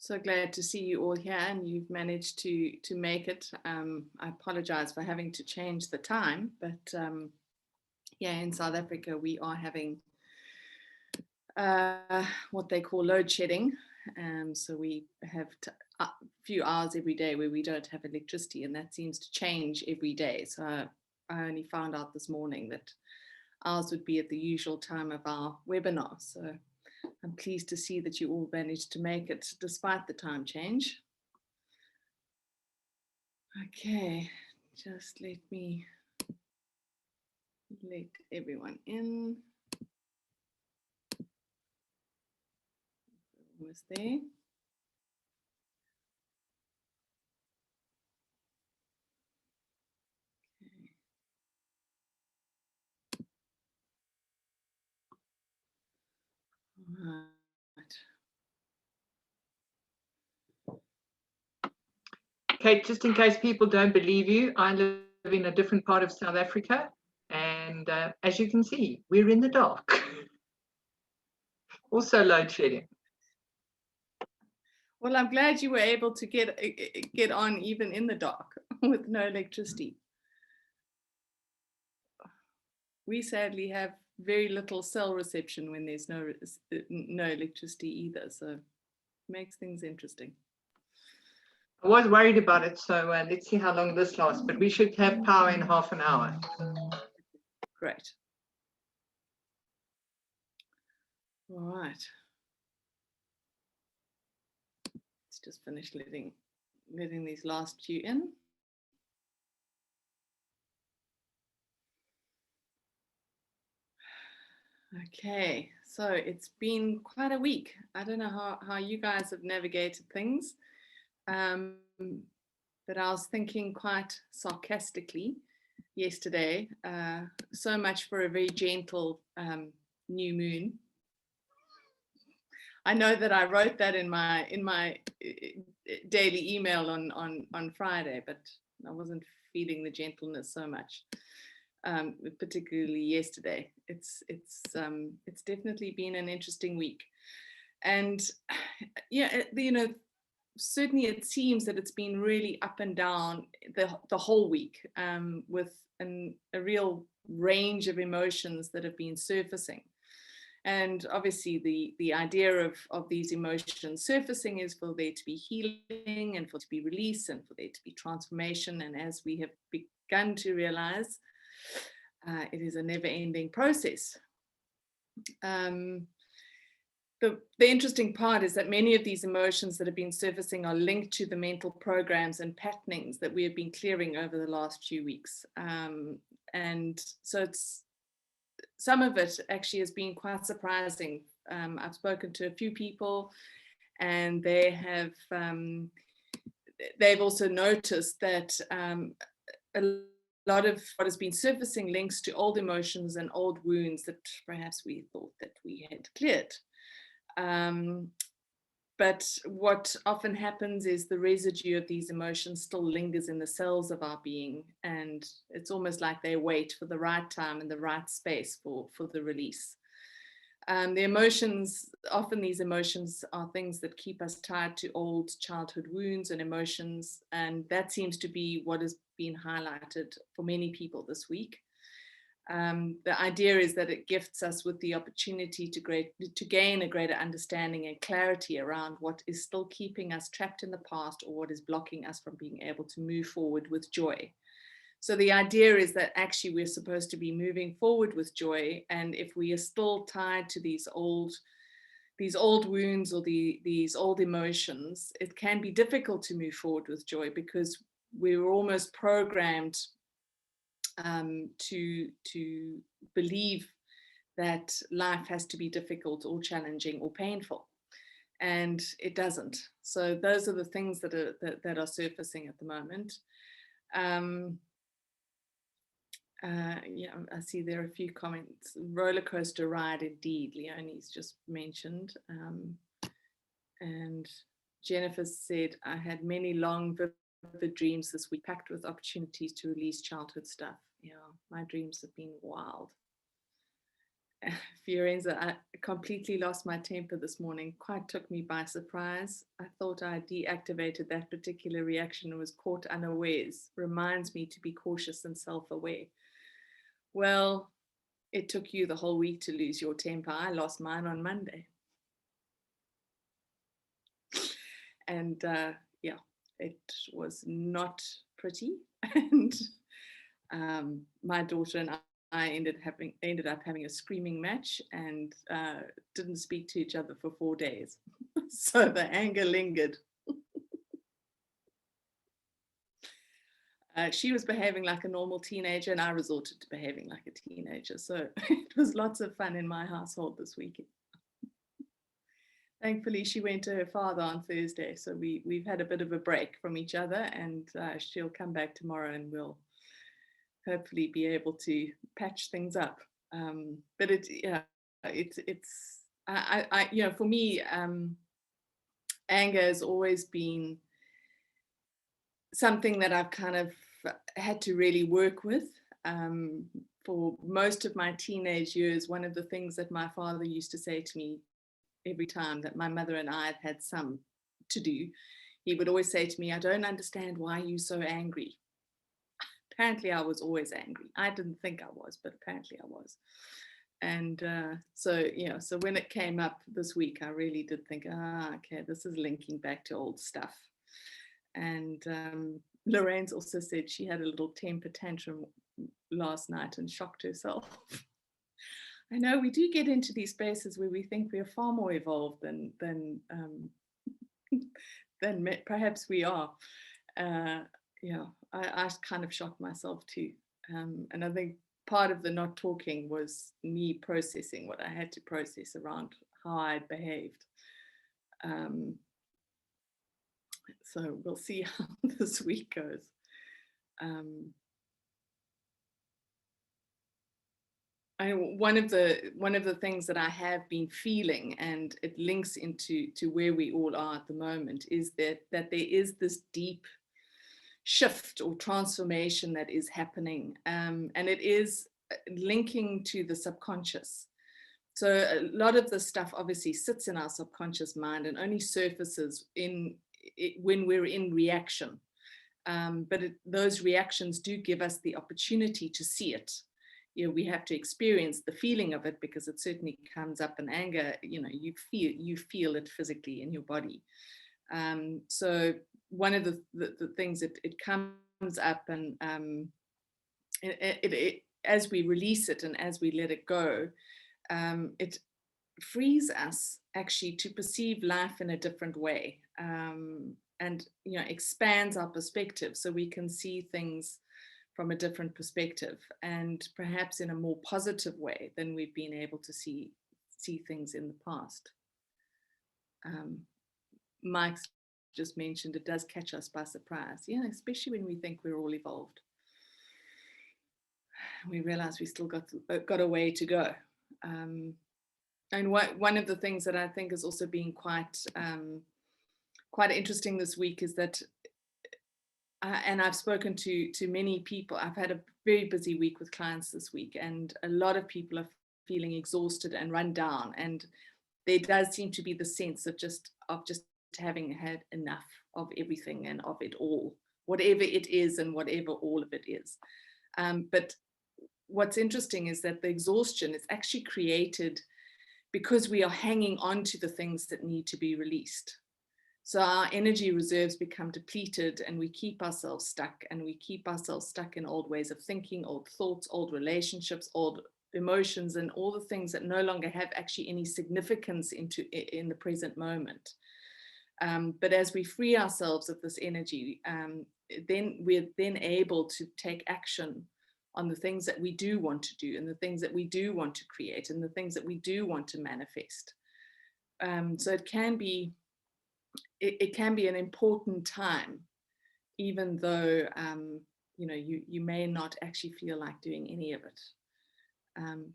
So glad to see you all here, and you've managed to make it. I apologize for having to change the time, but yeah, in South Africa we are having what they call load shedding. So we have a few hours every day where we don't have electricity, and that seems to change every day. So I only found out this morning that ours would be at the usual time of our webinar. So I'm pleased to see that you all managed to make it despite the time change. Okay, just let me let everyone in. Almost there. Right. Kate, just in case people don't believe you, I live in a different part of South Africa, and as you can see, we're in the dark. Also load shedding. Well, I'm glad you were able to get on even in the dark with no electricity. We sadly have very little cell reception when there's no electricity either, so it makes things interesting. I was worried about it, so let's see how long this lasts, but we should have power in half an hour. Great. All right. Let's just finish letting these last few in. Okay, so it's been quite a week. I don't know how you guys have navigated things, but I was thinking quite sarcastically yesterday, so much for a very gentle new moon. I know that I wrote that in my daily email on Friday, but I wasn't feeling the gentleness so much. Particularly yesterday. It's definitely been an interesting week, and yeah, certainly it seems that it's been really up and down the whole week, with a real range of emotions that have been surfacing. And obviously the idea of these emotions surfacing is for there to be healing and for there to be release and for there to be transformation. And as we have begun to realize, it is a never-ending process. The interesting part is that many of these emotions that have been surfacing are linked to the mental programs and patternings that we have been clearing over the last few weeks. And so some of it actually has been quite surprising. I've spoken to a few people, and they've also noticed that a lot of what has been surfacing links to old emotions and old wounds that perhaps we thought that we had cleared. But what often happens is the residue of these emotions still lingers in the cells of our being, and it's almost like they wait for the right time and the right space for the release. The emotions, often these emotions are things that keep us tied to old childhood wounds and emotions, and that seems to be what has been highlighted for many people this week. The idea is that it gifts us with the opportunity to gain a greater understanding and clarity around what is still keeping us trapped in the past, or what is blocking us from being able to move forward with joy. So the idea is that actually we're supposed to be moving forward with joy, and if we are still tied to these old wounds or these old emotions, it can be difficult to move forward with joy, because we were almost programmed to believe that life has to be difficult or challenging or painful, and it doesn't. So those are the things that are surfacing at the moment. Yeah, I see there are a few comments. Roller coaster ride indeed, Leonie's just mentioned. And Jennifer said, I had many long vivid dreams this week, packed with opportunities to release childhood stuff. Yeah, my dreams have been wild. Fiorenza, I completely lost my temper this morning. Quite took me by surprise. I thought I deactivated that particular reaction and was caught unawares. Reminds me to be cautious and self-aware. Well, it took you the whole week to lose your temper. I lost mine on Monday. And yeah, it was not pretty. And my daughter and I ended up having a screaming match and didn't speak to each other for 4 days. So the anger lingered. She was behaving like a normal teenager and I resorted to behaving like a teenager. So it was lots of fun in my household this weekend. Thankfully, she went to her father on Thursday. So we've had a bit of a break from each other, and she'll come back tomorrow and we'll hopefully be able to patch things up. But for me, anger has always been something that I've kind of had to really work with. For most of my teenage years, one of the things that my father used to say to me every time that my mother and I had some to do, he would always say to me, I don't understand why you're so angry. Apparently I was always angry. I didn't think I was, but apparently I was. And so when it came up this week, I really did think, okay, this is linking back to old stuff. And Lorraine's also said she had a little temper tantrum last night and shocked herself. I know we do get into these spaces where we think we are far more evolved than perhaps we are. I kind of shocked myself too. And I think part of the not talking was me processing what I had to process around how I'd behaved. So we'll see how this week goes. One of the things that I have been feeling, and it links into where we all are at the moment, is that there is this deep shift or transformation that is happening, and it is linking to the subconscious. So a lot of the stuff obviously sits in our subconscious mind and only surfaces when we're in reaction. But those reactions do give us the opportunity to see it. We have to experience the feeling of it, because it certainly comes up in anger. You feel it physically in your body. So one of the things that it comes up, and as we release it and as we let it go, it frees us actually to perceive life in a different way, and expands our perspective, so we can see things from a different perspective, and perhaps in a more positive way than we've been able to see things in the past. Mike's just mentioned it does catch us by surprise, especially when we think we're all evolved. We realize we still got a way to go. And one of the things that I think has also been quite interesting this week is that, and I've spoken to many people. I've had a very busy week with clients this week, and a lot of people are feeling exhausted and run down. And there does seem to be the sense of just having had enough of everything and of it all, whatever it is and whatever all of it is. But what's interesting is that the exhaustion is actually created because we are hanging on to the things that need to be released. So our energy reserves become depleted, and we keep ourselves stuck, and we keep ourselves stuck in old ways of thinking, old thoughts, old relationships, old emotions, and all the things that no longer have actually any significance in the present moment. But as we free ourselves of this energy, then we're then able to take action on the things that we do want to do, and the things that we do want to create, and the things that we do want to manifest. So it can be an important time, even though you may not actually feel like doing any of it.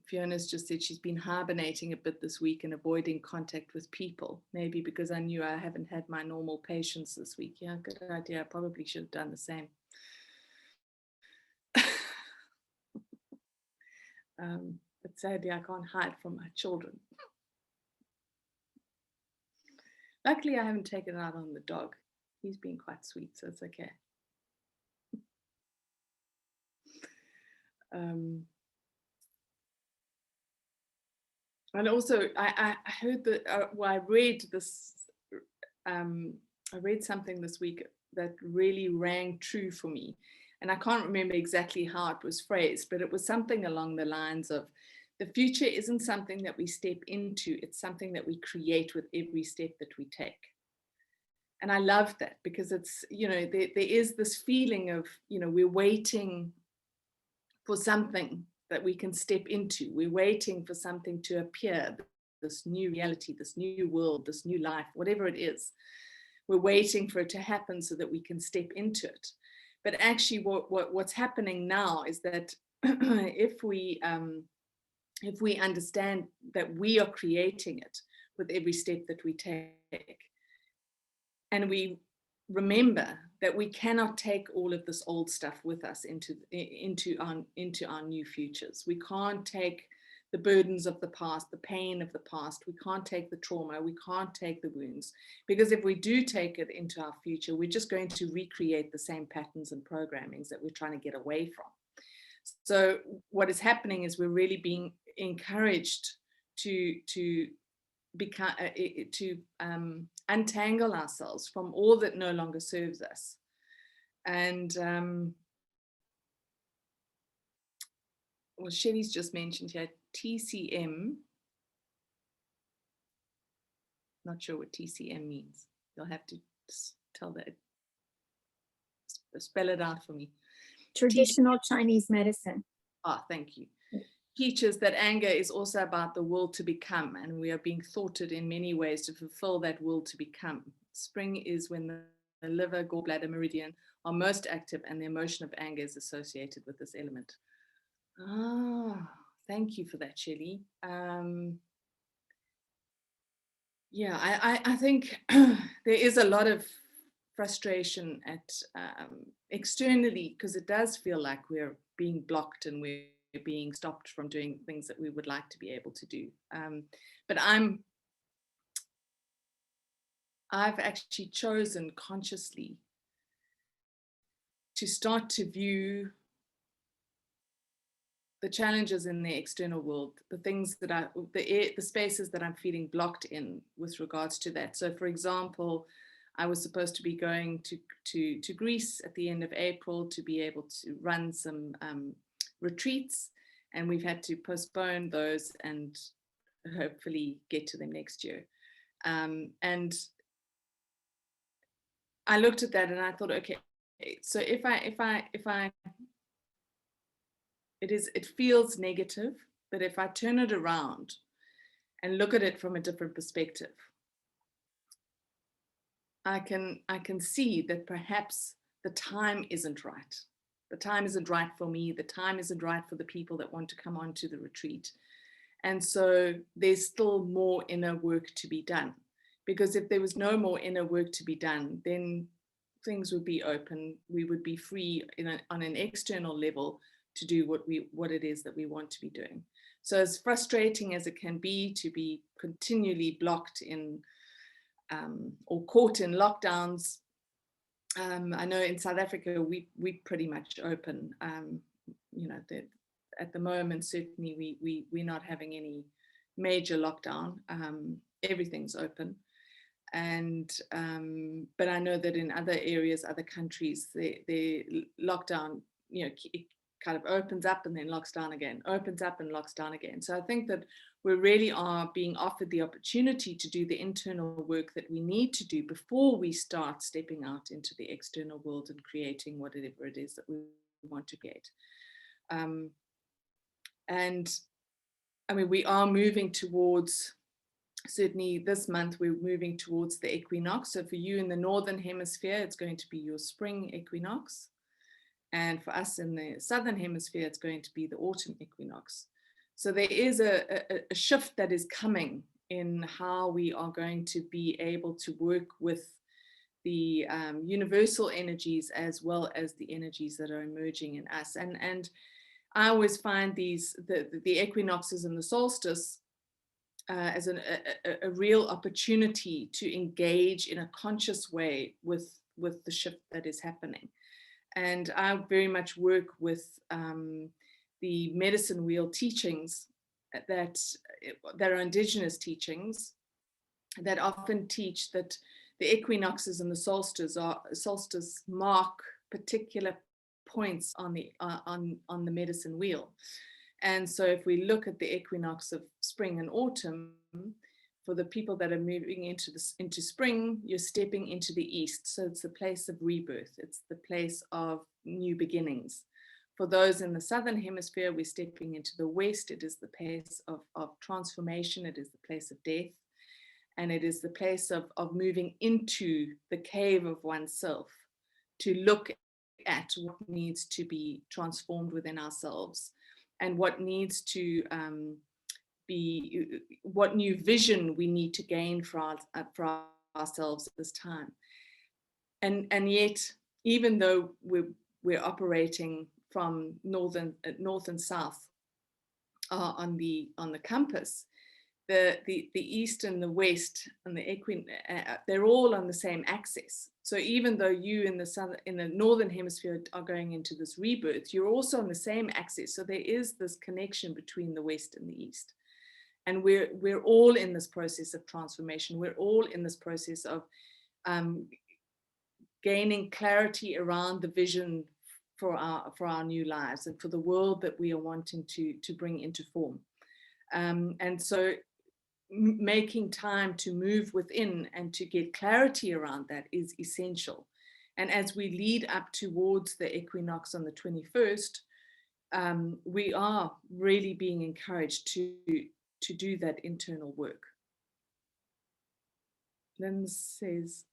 Fiona's just said she's been hibernating a bit this week and avoiding contact with people, maybe because I knew I haven't had my normal patients this week. Yeah, good idea. I probably should have done the same. But sadly, I can't hide from my children. Luckily, I haven't taken it out on the dog. He's been quite sweet, so it's okay. And also, I heard that, well, I read this, I read something this week that really rang true for me. And I can't remember exactly how it was phrased, but it was something along the lines of, the future isn't something that we step into, it's something that we create with every step that we take. And I love that, because it's, there is this feeling of, we're waiting for something that we can step into. We're waiting for something to appear, this new reality, this new world, this new life, whatever it is. We're waiting for it to happen so that we can step into it. But actually what's happening now is that if we understand that we are creating it with every step that we take, and we remember that we cannot take all of this old stuff with us into our new futures. We can't take the burdens of the past, the pain of the past. We can't take the trauma. We can't take the wounds, because if we do take it into our future, we're just going to recreate the same patterns and programmings that we're trying to get away from. So what is happening is we're really being encouraged to become untangle ourselves from all that no longer serves us. And well, Shelley's just mentioned here TCM. Not sure what TCM means. You'll have to tell that, spell it out for me. Traditional Chinese medicine. Ah, thank you. Teaches that anger is also about the will to become, and we are being thwarted in many ways to fulfill that will to become. Spring is when the liver, gallbladder, meridian are most active, and the emotion of anger is associated with this element. Ah, thank you for that, Shelley. Yeah, I think there is a lot of frustration at externally, because it does feel like we're being blocked and we're being stopped from doing things that we would like to be able to do. But I've actually chosen consciously to start to view the challenges in the external world, the things that the spaces that I'm feeling blocked in with regards to that. So for example, I was supposed to be going to Greece at the end of April to be able to run some retreats, and we've had to postpone those and hopefully get to them next year. And I looked at that and I thought, okay, so if I it feels negative, but if I turn it around and look at it from a different perspective, I can see that perhaps the time isn't right. The time isn't right for me. The time isn't right for the people that want to come on to the retreat. And so there's still more inner work to be done. Because if there was no more inner work to be done, then things would be open. We would be free on an external level to do what it is that we want to be doing. So as frustrating as it can be to be continually blocked in or caught in lockdowns, I know in South Africa we pretty much open. At the moment, certainly we're not having any major lockdown. Everything's open. And but I know that in other areas, other countries, the lockdown, it kind of opens up and then locks down again, opens up and locks down again. So I think that we really are being offered the opportunity to do the internal work that we need to do before we start stepping out into the external world and creating whatever it is that we want to create. And I mean, we are moving towards, certainly this month, we're moving towards the equinox. So for you in the Northern Hemisphere, it's going to be your spring equinox. And for us in the Southern Hemisphere, it's going to be the autumn equinox. So there is a shift that is coming in how we are going to be able to work with the universal energies as well as the energies that are emerging in us. And I always find the equinoxes and the solstice as a real opportunity to engage in a conscious way with the shift that is happening. And I very much work with the medicine wheel teachings that are indigenous teachings that often teach that the equinoxes and the solstice mark particular points on the medicine wheel. And so if we look at the equinox of spring and autumn, for the people that are moving into spring, you're stepping into the east. So it's the place of rebirth. It's the place of new beginnings. For those in the southern hemisphere, we're stepping into the west. It is the place of transformation. It is the place of death. And it is the place of moving into the cave of oneself to look at what needs to be transformed within ourselves and what needs to what new vision we need to gain for ourselves at this time. And yet, even though we're operating from north and south on the compass, the east and the west and the they're all on the same axis. So even though you in the northern hemisphere are going into this rebirth, you're also on the same axis. So there is this connection between the west and the east. And we're all in this process of transformation. We're all in this process of gaining clarity around the vision for our new lives and for the world that we are wanting to bring into form. And so making time to move within and to get clarity around that is essential. And as we lead up towards the equinox on the 21st, we are really being encouraged to do that internal work. Lynn says,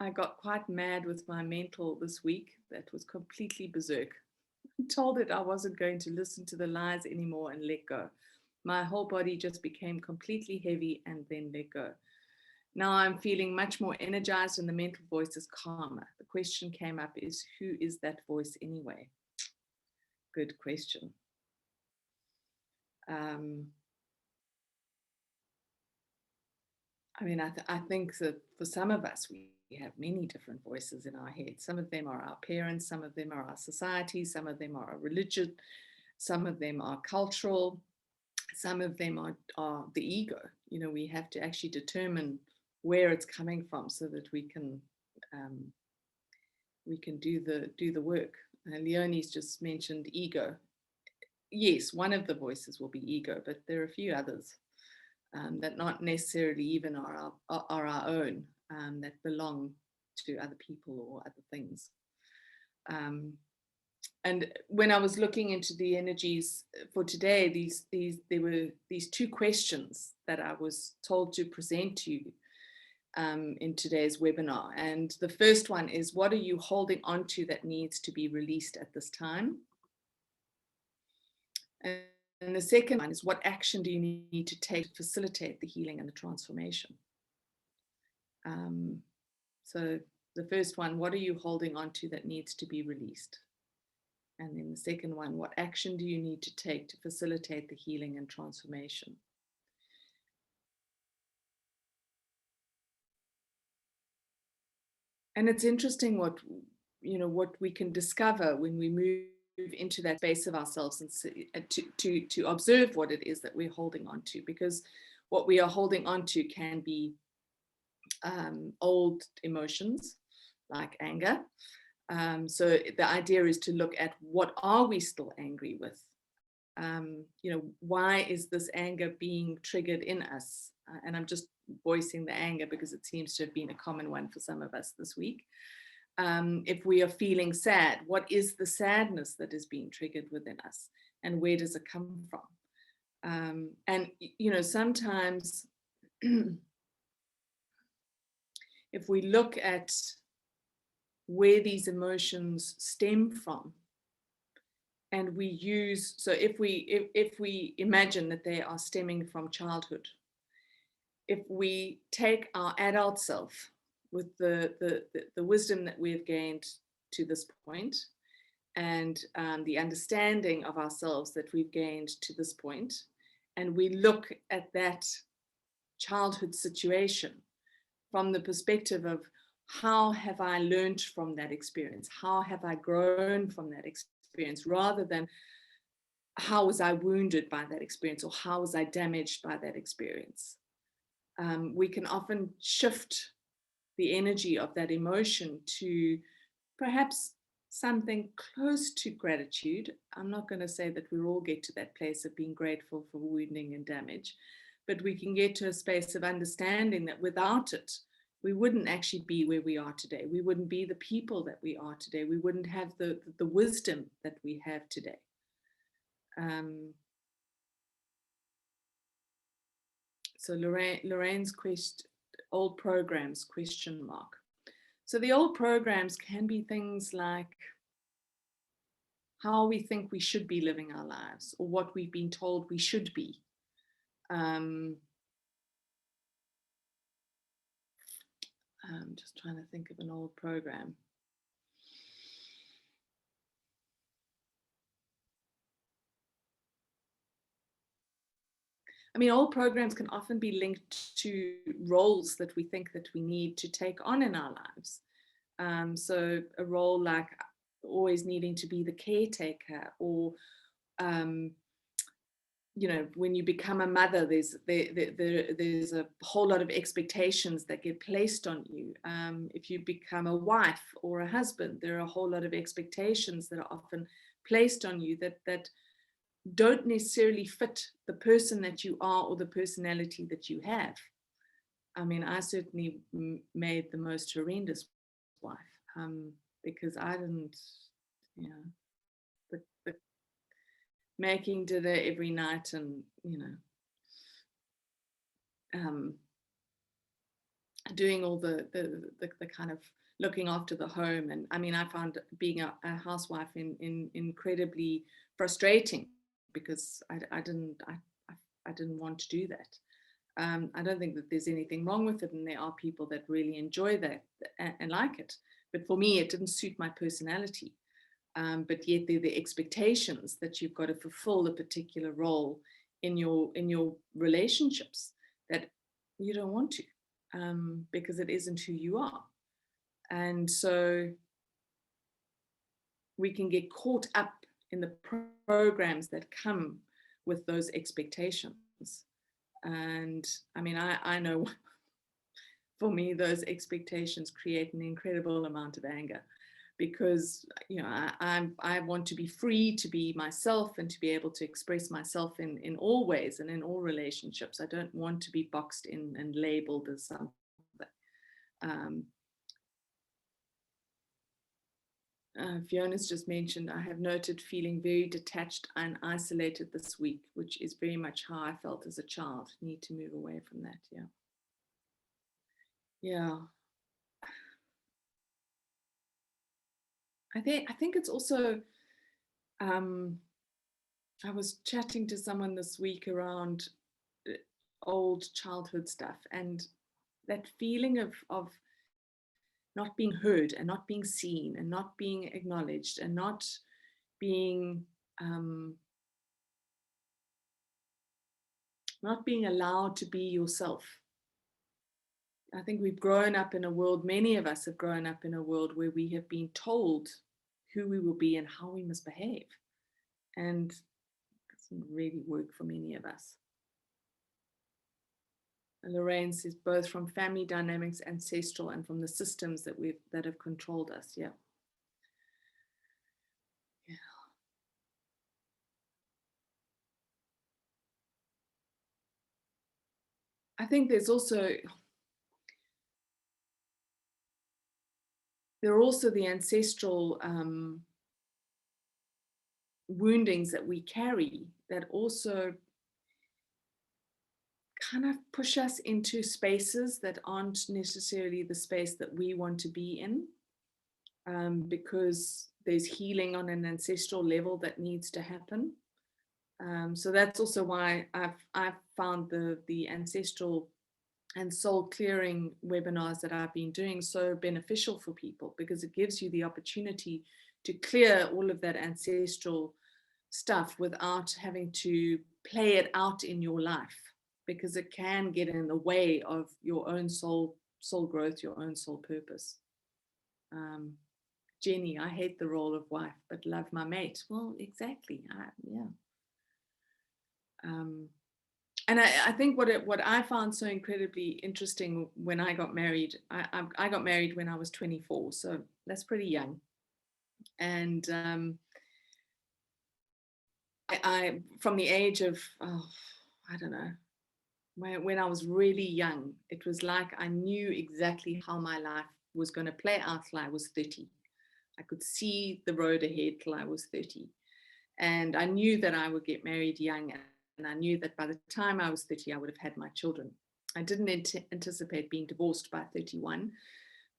I got quite mad with my mental this week. That was completely berserk. I told it I wasn't going to listen to the lies anymore and let go. My whole body just became completely heavy and then let go. Now I'm feeling much more energized and the mental voice is calmer. The question came up is, who is that voice anyway? Good question. I mean, I think that for some of us, we have many different voices in our head. Some of them are our parents, some of them are our society, some of them are our religion, some of them are cultural, some of them are the ego. You know, we have to actually determine where it's coming from so that we can do the work. Leonie's just mentioned ego. Yes, one of the voices will be ego, but there are a few others that not necessarily even are our own, that belong to other people or other things. And when I was looking into the energies for today, there were these two questions that I was told to present to you in today's webinar. And the first one is, what are you holding on to that needs to be released at this time? And the second one is, what action do you need to take to facilitate the healing and the transformation? So the first one, what are you holding on to that needs to be released? And then the second one, what action do you need to take to facilitate the healing and transformation? And it's interesting what we can discover when we move into that space of ourselves and to observe what it is that we're holding on to, because what we are holding on to can be old emotions like anger. So the idea is to look at, what are we still angry with? Why is this anger being triggered in us? And I'm just voicing the anger because it seems to have been a common one for some of us this week. If we are feeling sad, what is the sadness that is being triggered within us, and where does it come from? And sometimes if we look at where these emotions stem from, and we use, so if we imagine that they are stemming from childhood, if we take our adult self with the wisdom that we have gained to this point, and the understanding of ourselves that we've gained to this point, and we look at that childhood situation from the perspective of how have I learned from that experience? How have I grown from that experience, rather than how was I wounded by that experience or how was I damaged by that experience? We can often shift the energy of that emotion to perhaps something close to gratitude. I'm not going to say that we all get to that place of being grateful for wounding and damage, but we can get to a space of understanding that without it, we wouldn't actually be where we are today. We wouldn't be the people that we are today. We wouldn't have the wisdom that we have today. So Lorraine's question, old programs, question mark. So the old programs can be things like how we think we should be living our lives, or what we've been told we should be. I'm just trying to think of an old program. I mean, old programs can often be linked to roles that we think that we need to take on in our lives. So a role like always needing to be the caretaker, or you know, when you become a mother, there's a whole lot of expectations that get placed on you. If you become a wife or a husband, there are a whole lot of expectations that are often placed on you that don't necessarily fit the person that you are or the personality that you have. I mean, I certainly made the most horrendous wife, because I didn't, you know, the making dinner every night, and you know, doing all the kind of looking after the home. And I mean, I found being a housewife incredibly frustrating, because I didn't want to do that. I don't think that there's anything wrong with it, and there are people that really enjoy that and like it. But for me, it didn't suit my personality. But yet they're the expectations that you've got to fulfill a particular role in your relationships that you don't want to, because it isn't who you are. And so we can get caught up in the programs that come with those expectations. And I mean, I know for me, those expectations create an incredible amount of anger, because you know, I want to be free to be myself and to be able to express myself in all ways and in all relationships. I don't want to be boxed in and labeled as something. Fiona's just mentioned, I have noted feeling very detached and isolated this week, which is very much how I felt as a child. Need to move away from that. Yeah. Yeah. I think it's also, I was chatting to someone this week around old childhood stuff, and that feeling of not being heard and not being seen and not being acknowledged and not being allowed to be yourself. I think we've grown up in a world, many of us have grown up in a world where we have been told who we will be and how we must behave. And it doesn't really work for many of us. Lorraine says both from family dynamics, ancestral, and from the systems that have controlled us. Yeah. Yeah. I think there are also the ancestral woundings that we carry that also kind of push us into spaces that aren't necessarily the space that we want to be in, because there's healing on an ancestral level that needs to happen. So that's also why I've found the ancestral and soul clearing webinars that I've been doing so beneficial for people, because it gives you the opportunity clear all of that ancestral stuff without having to play it out in your life, because it can get in the way of your own soul growth, your own soul purpose. Jenny, I hate the role of wife, but love my mate. Well, exactly. Yeah. And I think what I found so incredibly interesting when I got married, I got married when I was 24, so that's pretty young. And I from the age of, I don't know, when I was really young, it was like I knew exactly how my life was going to play out till I was 30. I could see the road ahead till I was 30. And I knew that I would get married young, and I knew that by the time I was 30, I would have had my children. I didn't anticipate being divorced by 31,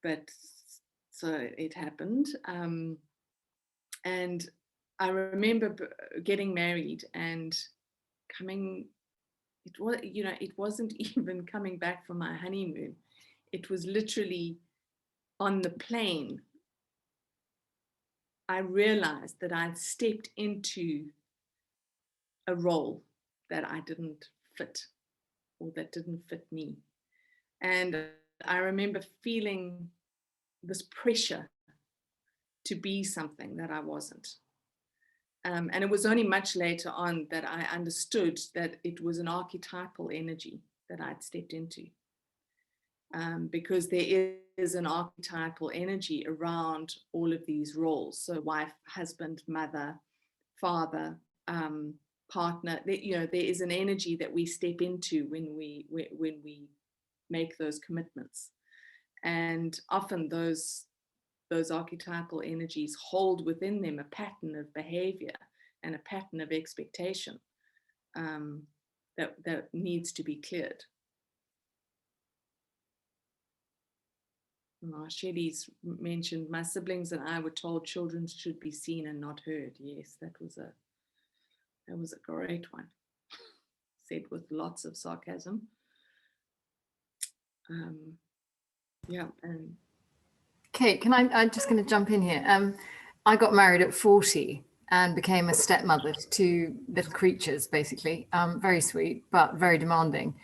but so it happened. And I remember getting married and coming, it wasn't even coming back from my honeymoon. It was literally on the plane. I realized that I'd stepped into a role that I didn't fit, or that didn't fit me. And I remember feeling this pressure to be something that I wasn't. And it was only much later on that I understood that it was an archetypal energy that I'd stepped into. Because there is an archetypal energy around all of these roles. So wife, husband, mother, father, partner. There is an energy that we step into when we make those commitments, and often those archetypal energies hold within them a pattern of behavior and a pattern of expectation that needs to be cleared. Shelley's mentioned, my siblings and I were told children should be seen and not heard. Yes, that was a great one, said with lots of sarcasm. Yeah. And Kate, I'm just going to jump in here. I got married at 40 and became a stepmother to two little creatures, basically. Very sweet, but very demanding.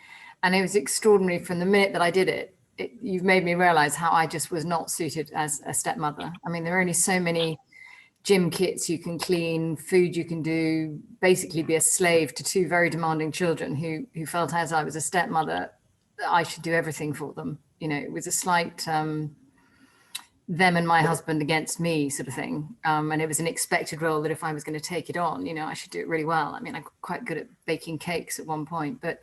And it was extraordinary from the minute that I did it. You've made me realize how I just was not suited as a stepmother. I mean, there are only so many gym kits you can clean, food you can do, basically be a slave to two very demanding children who felt, as I was a stepmother, that I should do everything for them. It was a slight them and my husband against me sort of thing. And it was an expected role that if I was going to take it on, I should do it really well. I mean, I got quite good at baking cakes at one point, but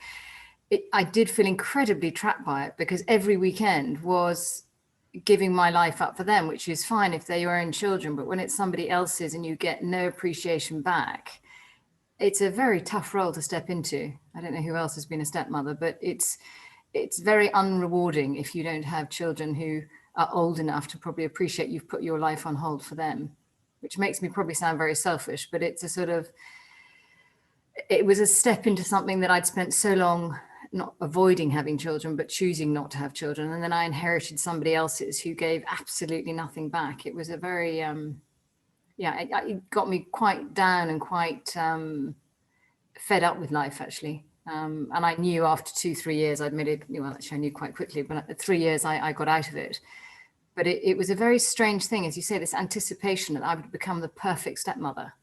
I did feel incredibly trapped by it, because every weekend was giving my life up for them, which is fine if they're your own children, but when it's somebody else's and you get no appreciation back, it's a very tough role to step into. I don't know who else has been a stepmother, but it's very unrewarding if you don't have children who are old enough to probably appreciate you've put your life on hold for them, which makes me probably sound very selfish, but it was a step into something that I'd spent so long not avoiding having children, but choosing not to have children. And then I inherited somebody else's who gave absolutely nothing back. It was a very, it got me quite down and quite fed up with life, actually. And I knew after 2-3 years, I admitted, well, actually I knew quite quickly, but at 3 years I got out of it. But it was a very strange thing, as you say, this anticipation that I would become the perfect stepmother.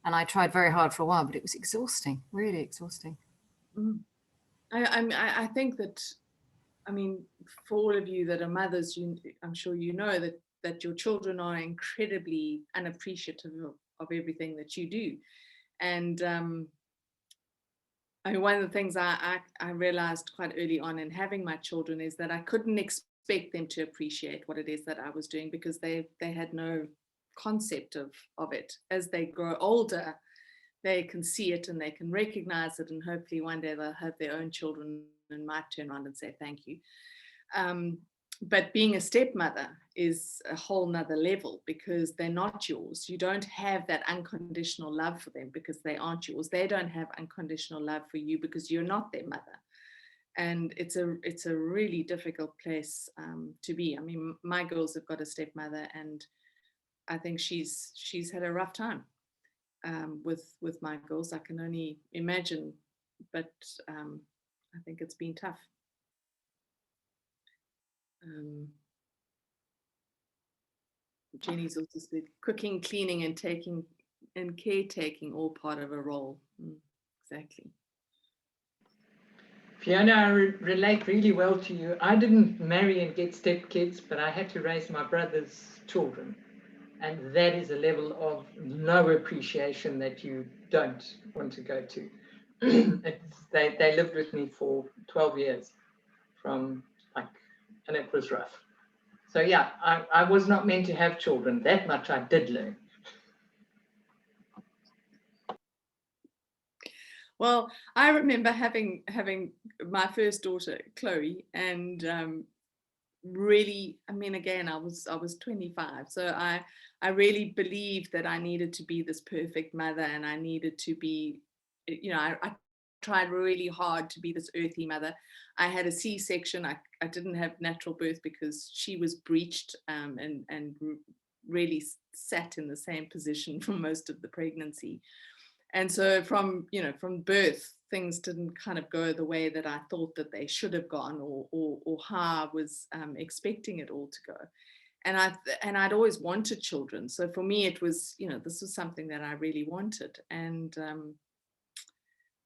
And I tried very hard for a while, but it was exhausting, really exhausting. I think that, I mean, for all of you that are mothers, I'm sure you know that your children are incredibly unappreciative of everything that you do. And I mean, one of the things I realized quite early on in having my children is that I couldn't expect them to appreciate what it is that I was doing, because they had no concept of it. As they grow older, they can see it and they can recognize it, and hopefully one day they'll have their own children and might turn around and say thank you. But being a stepmother is a whole nother level, because they're not yours. You don't have that unconditional love for them because they aren't yours. They don't have unconditional love for you because you're not their mother. And it's a really difficult place to be. I mean, my girls have got a stepmother, and I think she's had a rough time with my girls. I can only imagine, but I think it's been tough. Jenny's also said cooking, cleaning, and caretaking, all part of a role. Exactly. Fiona, I relate really well to you. I didn't marry and get stepkids, but I had to raise my brother's children. And that is a level of no appreciation that you don't want to go to. They lived with me for 12 years and it was rough. So yeah, I was not meant to have children. That much I did learn. Well, I remember having my first daughter, Chloe, and really, I mean, again, I was 25, so I really believed that I needed to be this perfect mother, and I needed to be, I tried really hard to be this earthy mother. I had a C-section. I didn't have natural birth because she was breached and really sat in the same position for most of the pregnancy. And so from birth, things didn't kind of go the way that I thought that they should have gone, or how I was expecting it all to go. And I'd always wanted children. So for me, it was, this was something that I really wanted. And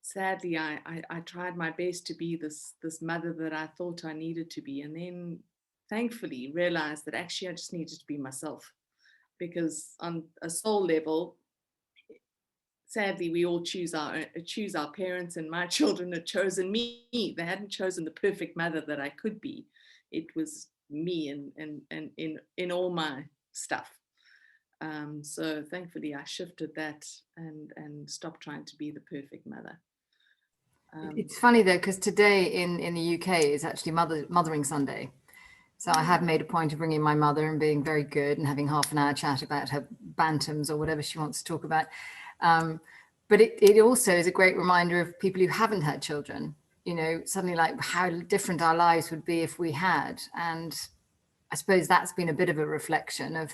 sadly, I tried my best to be this mother that I thought I needed to be. And then thankfully realized that actually I just needed to be myself, because on a soul level, sadly, we all choose our parents, and my children had chosen me. They hadn't chosen the perfect mother that I could be. It was me and in all my stuff. So thankfully, I shifted that and stopped trying to be the perfect mother. It's funny though, because today in the UK is actually Mothering Sunday. So I have made a point of bringing my mother and being very good and having half an hour chat about her bantams or whatever she wants to talk about. But it also is a great reminder of people who haven't had children, suddenly like how different our lives would be if we had. And I suppose that's been a bit of a reflection of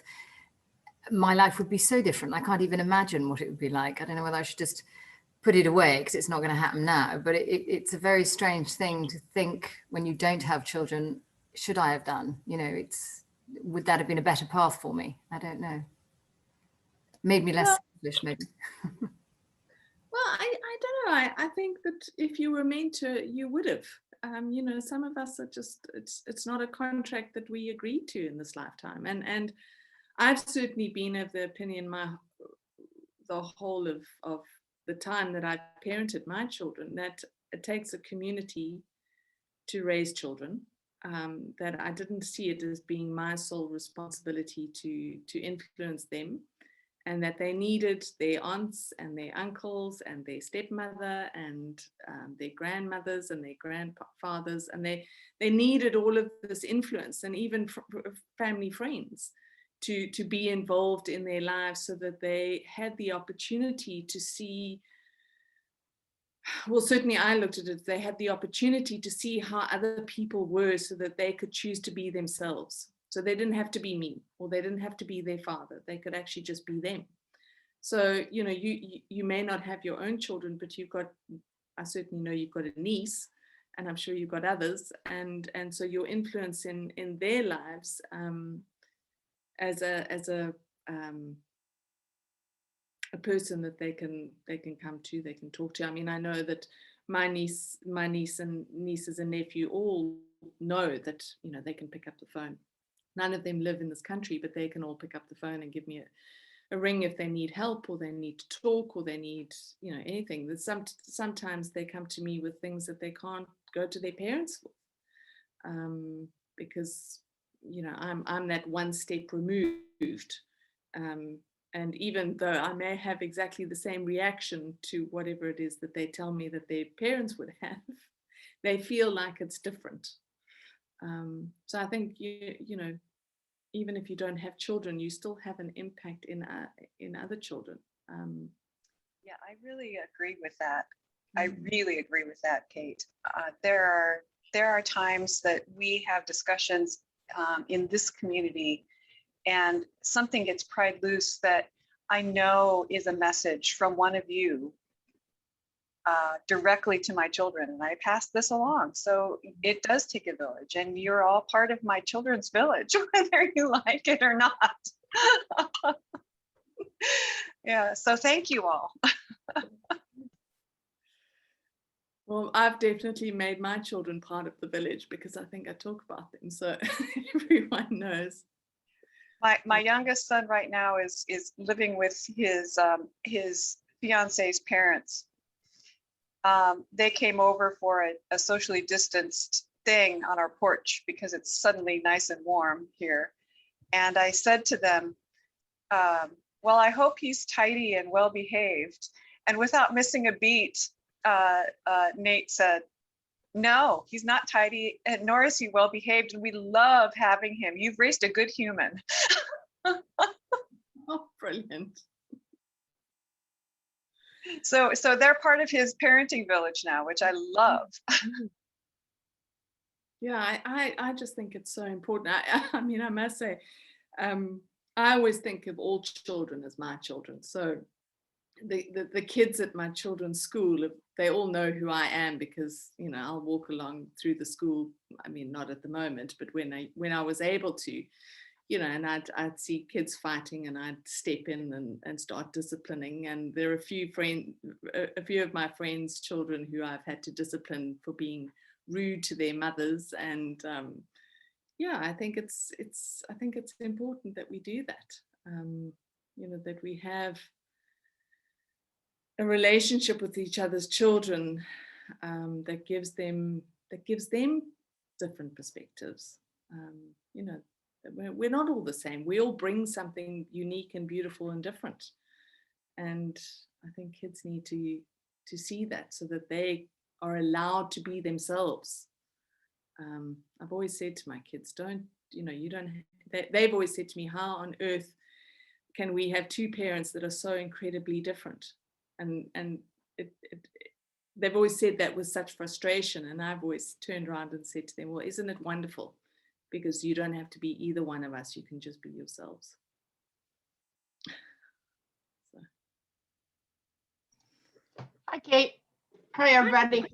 my life would be so different. I can't even imagine what it would be like. I don't know whether I should just put it away because it's not going to happen now. But it's a very strange thing to think when you don't have children, should I have done? Would that have been a better path for me? I don't know. Made me less selfish, maybe. Well, I don't know. I think that if you were meant to, you would have. Some of us are just, it's not a contract that we agreed to in this lifetime. And I've certainly been of the opinion the whole of the time that I've parented my children, that it takes a community to raise children, that I didn't see it as being my sole responsibility to influence them, and that they needed their aunts and their uncles and their stepmother and their grandmothers and their grandfathers, and they needed all of this influence, and even family friends to be involved in their lives, so that they had the opportunity to see. Well, certainly I looked at it, they had the opportunity to see how other people were, so that they could choose to be themselves. So they didn't have to be me, or they didn't have to be their father. They could actually just be them. So, you may not have your own children, but I certainly know you've got a niece, and I'm sure you've got others. And so your influence in their lives as a person that they can come to, they can talk to. I mean, I know that my niece and nieces and nephew all know that, they can pick up the phone. None of them live in this country, but they can all pick up the phone and give me a ring if they need help, or they need to talk, or they need, anything. Sometimes they come to me with things that they can't go to their parents for, because, I'm that one step removed. And even though I may have exactly the same reaction to whatever it is that they tell me that their parents would have, they feel like it's different. So I think, even if you don't have children, you still have an impact in other children. Yeah, I really agree with that. I really agree with that, Kate. There are times that we have discussions in this community and something gets pried loose that I know is a message from one of you directly to my children, and I pass this along. So it does take a village, and you're all part of my children's village, whether you like it or not. Yeah, so thank you all. Well, I've definitely made my children part of the village because I think I talk about them, so everyone knows. My youngest son right now is living with his fiance's parents. They came over for a socially distanced thing on our porch because it's suddenly nice and warm here. And I said to them, well, I hope he's tidy and well behaved. And without missing a beat, Nate said, no, he's not tidy, and nor is he well behaved, and we love having him. You've raised a good human. Oh, brilliant. So they're part of his parenting village now, which I love. Yeah, I just think it's so important. I mean, I must say, I always think of all children as my children. So the kids at my children's school, they all know who I am because, you know, I'll walk along through the school. I mean, not at the moment, but when I was able to, you know, and I'd see kids fighting and I'd step in and start disciplining. And there are a few of my friends' children who I've had to discipline for being rude to their mothers. And yeah, I think it's important that we do that. You know, that we have a relationship with each other's children that gives them different perspectives. You know, we're not all the same. We all bring something unique and beautiful and different. And I think kids need to see that so that they are allowed to be themselves. I've always said to my kids, they've always said to me, how on earth can we have two parents that are so incredibly different? And they've always said that with such frustration. And I've always turned around and said to them, well, isn't it wonderful? Because you don't have to be either one of us. You can just be yourselves. So. Hi, Kate. Hi, everybody.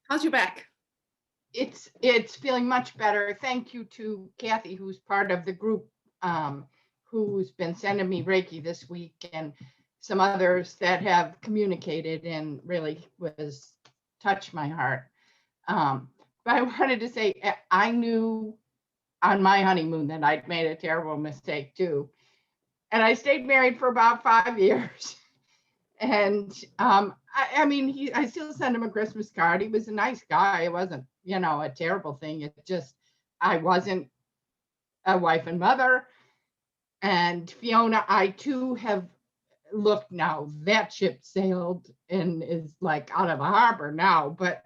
How's your back? It's feeling much better. Thank you to Kathy, who's part of the group, who's been sending me Reiki this week, and some others that have communicated and really touched my heart. But I wanted to say, I knew on my honeymoon that I'd made a terrible mistake too. And I stayed married for about 5 years. And I mean, I still sent him a Christmas card. He was a nice guy. It wasn't, you know, a terrible thing. It just, I wasn't a wife and mother. And Fiona, I too have looked now. That ship sailed and is like out of the harbor now. But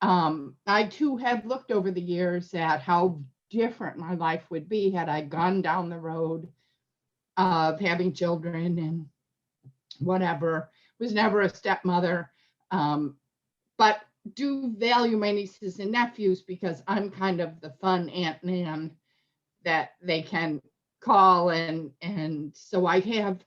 I too have looked over the years at how different my life would be had I gone down the road of having children and whatever. Was never a stepmother, but do value my nieces and nephews because I'm kind of the fun Aunt Nan that they can call, and so I have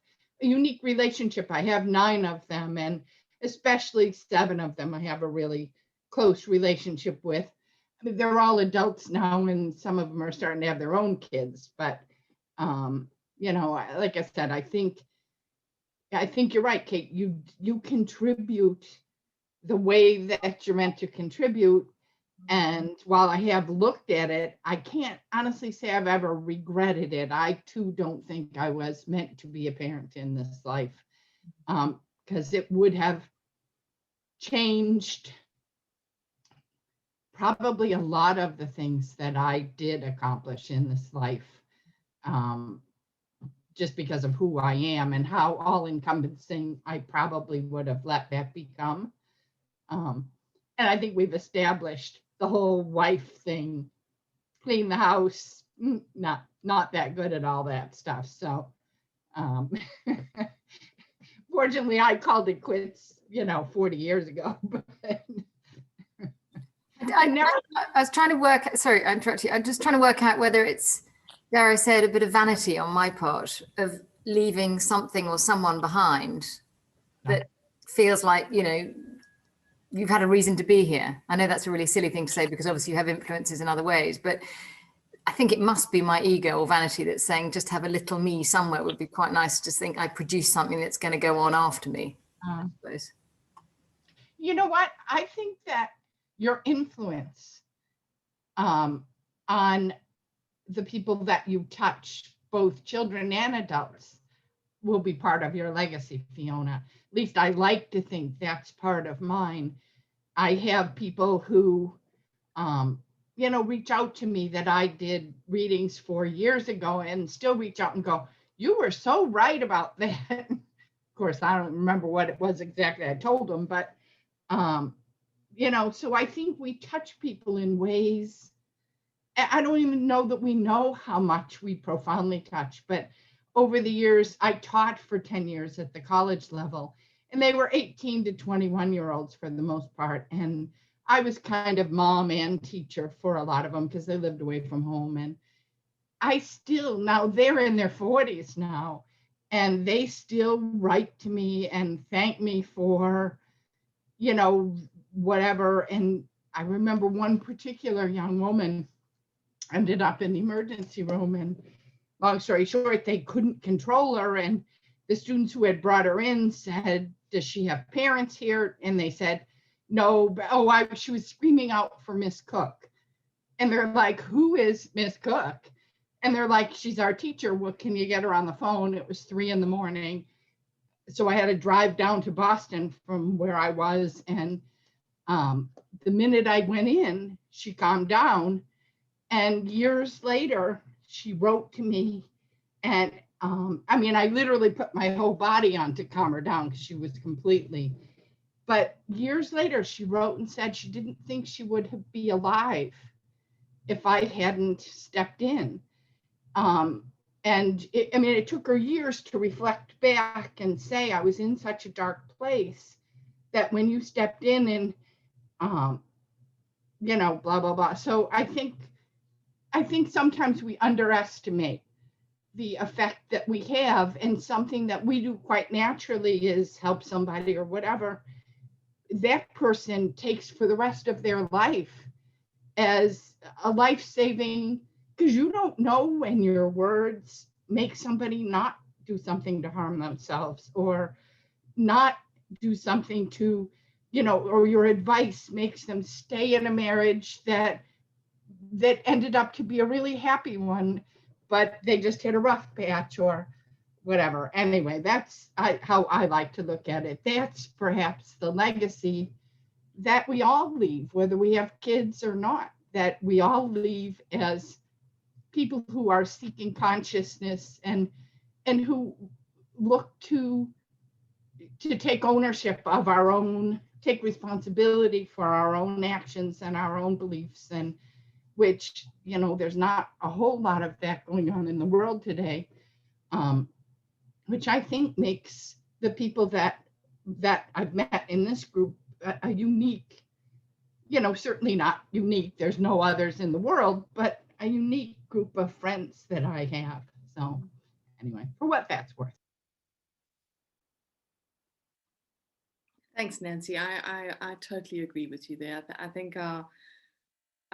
a unique relationship. I have 9 of them, and especially 7 of them I have a really close relationship with. I mean, they're all adults now, and some of them are starting to have their own kids. But you know, like I said, I think you're right, Kate. You contribute the way that you're meant to contribute. And while I have looked at it, I can't honestly say I've ever regretted it. I too don't think I was meant to be a parent in this life, because it would have changed probably a lot of the things that I did accomplish in this life, just because of who I am and how all-encompassing I probably would have let that become. And I think we've established the whole wife thing, clean the house, not that good at all that stuff. So fortunately, I called it quits, 40 years ago. But I was trying to work, sorry, I interrupted you. I'm just trying to work out whether it's dare I say it, a bit of vanity on my part of leaving something or someone behind that feels like, you know, you've had a reason to be here. I know that's a really silly thing to say because obviously you have influences in other ways, but I think it must be my ego or vanity that's saying just have a little me somewhere would be quite nice to think I produce something that's going to go on after me, I suppose. You know what? I think that your influence on the people that you touch, both children and adults, will be part of your legacy, Fiona. At least I like to think that's part of mine. I have people who, you know, reach out to me that I did readings for years ago and still reach out and go, you were so right about that. Of course, I don't remember what it was exactly I told them, but, you know, so I think we touch people in ways. I don't even know that we know how much we profoundly touch, but over the years, I taught for 10 years at the college level, and they were 18 to 21-year-olds for the most part. And I was kind of mom and teacher for a lot of them because they lived away from home. And I still, now they're in their 40s now, and they still write to me and thank me for, you know, whatever. And I remember one particular young woman ended up in the emergency room, and long story short, they couldn't control her. And the students who had brought her in said, does she have parents here? And they said, no. She was screaming out for Miss Cook. And they're like, who is Miss Cook? And they're like, she's our teacher. Well, can you get her on the phone? It was 3 a.m. So I had to drive down to Boston from where I was. And the minute I went in, she calmed down. And years later, she wrote to me, and I mean, I literally put my whole body on to calm her down because she was completely, but years later, she wrote and said she didn't think she would be alive if I hadn't stepped in. And it took her years to reflect back and say, I was in such a dark place that when you stepped in and, you know, blah, blah, blah. So I think sometimes we underestimate the effect that we have, and something that we do quite naturally is help somebody or whatever. That person takes for the rest of their life as a life-saving, because you don't know when your words make somebody not do something to harm themselves or not do something to, you know, or your advice makes them stay in a marriage that ended up to be a really happy one, but they just hit a rough patch or whatever. Anyway, that's how I like to look at it. That's perhaps the legacy that we all leave, whether we have kids or not, that we all leave as people who are seeking consciousness and who look to take ownership of our own, take responsibility for our own actions and our own beliefs, and which, you know, there's not a whole lot of that going on in the world today, which I think makes the people that I've met in this group a unique, you know, certainly not unique, there's no others in the world, but a unique group of friends that I have. So anyway, for what that's worth. Thanks, Nancy. I totally agree with you there. I think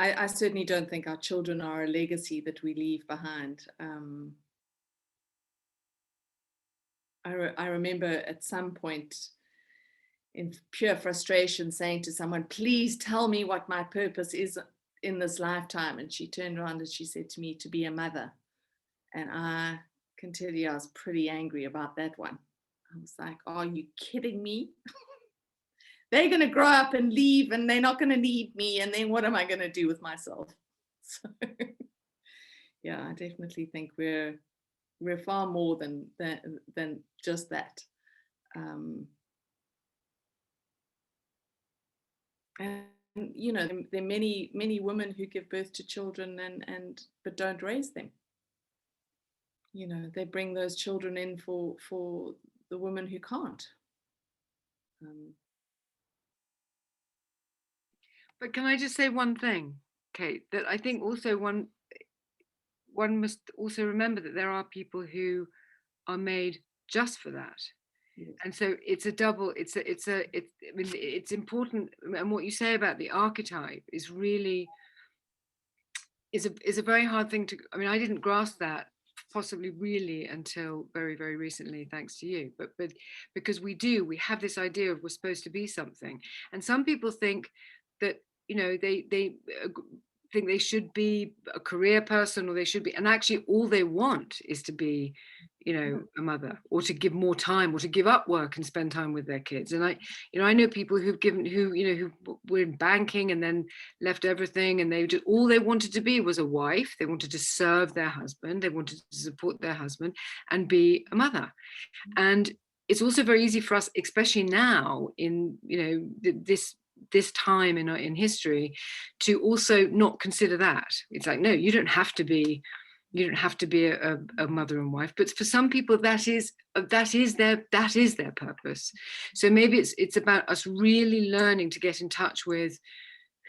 I certainly don't think our children are a legacy that we leave behind. I remember at some point in pure frustration saying to someone, please tell me what my purpose is in this lifetime. And she turned around and she said to me, to be a mother. And I can tell you I was pretty angry about that one. I was like, are you kidding me? They're going to grow up and leave and they're not going to need me. And then what am I going to do with myself? So yeah, I definitely think we're far more than just that. And you know, there are many women who give birth to children but don't raise them. You know, they bring those children in for the women who can't. But can I just say one thing, Kate, that I think also one one must also remember that there are people who are made just for that. Yes. And so it's a double, I mean, it's important. And what you say about the archetype is really, is a very hard thing to, I mean, I didn't grasp that possibly really until very, very recently, thanks to you, but because we have this idea of we're supposed to be something. And some people think that, you know, they think they should be a career person, or they should be, and actually all they want is to be, you know, a mother, or to give more time, or to give up work and spend time with their kids. And I know people who were in banking and then left everything, and all they wanted to be was a wife. They wanted to serve their husband, they wanted to support their husband and be a mother. And it's also very easy for us, especially now in, you know, this time in history, to also not consider that. It's like, no, you don't have to be a mother and wife. But for some people, that is their purpose. So maybe it's about us really learning to get in touch with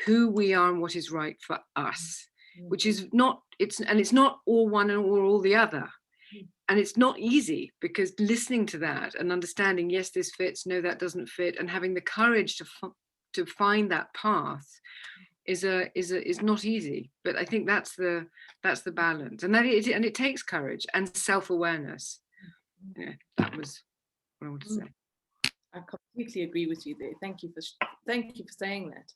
who we are and what is right for us, which is not, it's not all one and all the other. And it's not easy, because listening to that and understanding, yes, this fits, no, that doesn't fit, and having the courage to find that path is not easy. But I think that's the balance, and it takes courage and self-awareness. Yeah, that was what I wanted to say. I completely agree with you there. Thank you for saying that.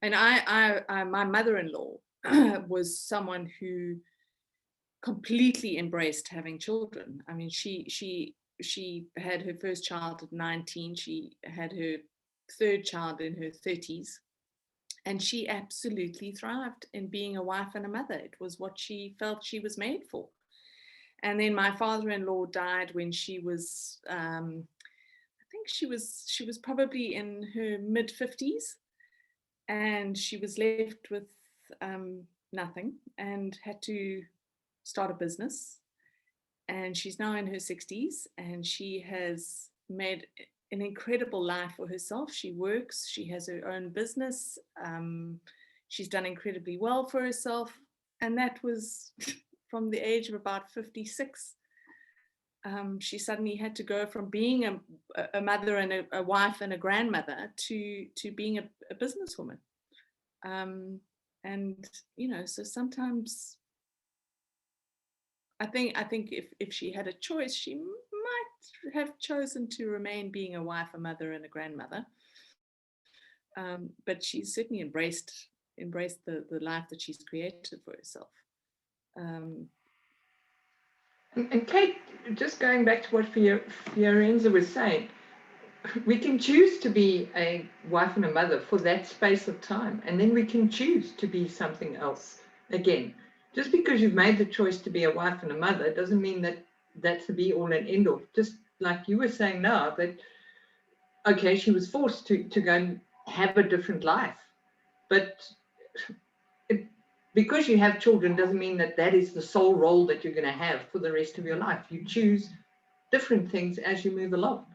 And I my mother-in-law was someone who completely embraced having children. I mean, she had her first child at 19. She had her third child in her 30s. And she absolutely thrived in being a wife and a mother. It was what she felt she was made for. And then my father-in-law died when she was, I think she was probably in her mid-50s, and she was left with nothing and had to start a business. And she's now in her 60s, and she has made an incredible life for herself. She works, she has her own business, she's done incredibly well for herself, and that was from the age of about 56. She suddenly had to go from being a mother and a wife and a grandmother to being a businesswoman. And you know, so sometimes I think if she had a choice, she might have chosen to remain being a wife, a mother, and a grandmother. But she's certainly embraced the life that she's created for herself. And Kate, just going back to what Fiorenza was saying, we can choose to be a wife and a mother for that space of time, and then we can choose to be something else again. Just because you've made the choice to be a wife and a mother doesn't mean that that's the be all and end all. Just like you were saying now, that, okay, she was forced to go and have a different life. But because you have children doesn't mean that that is the sole role that you're going to have for the rest of your life. You choose different things as you move along.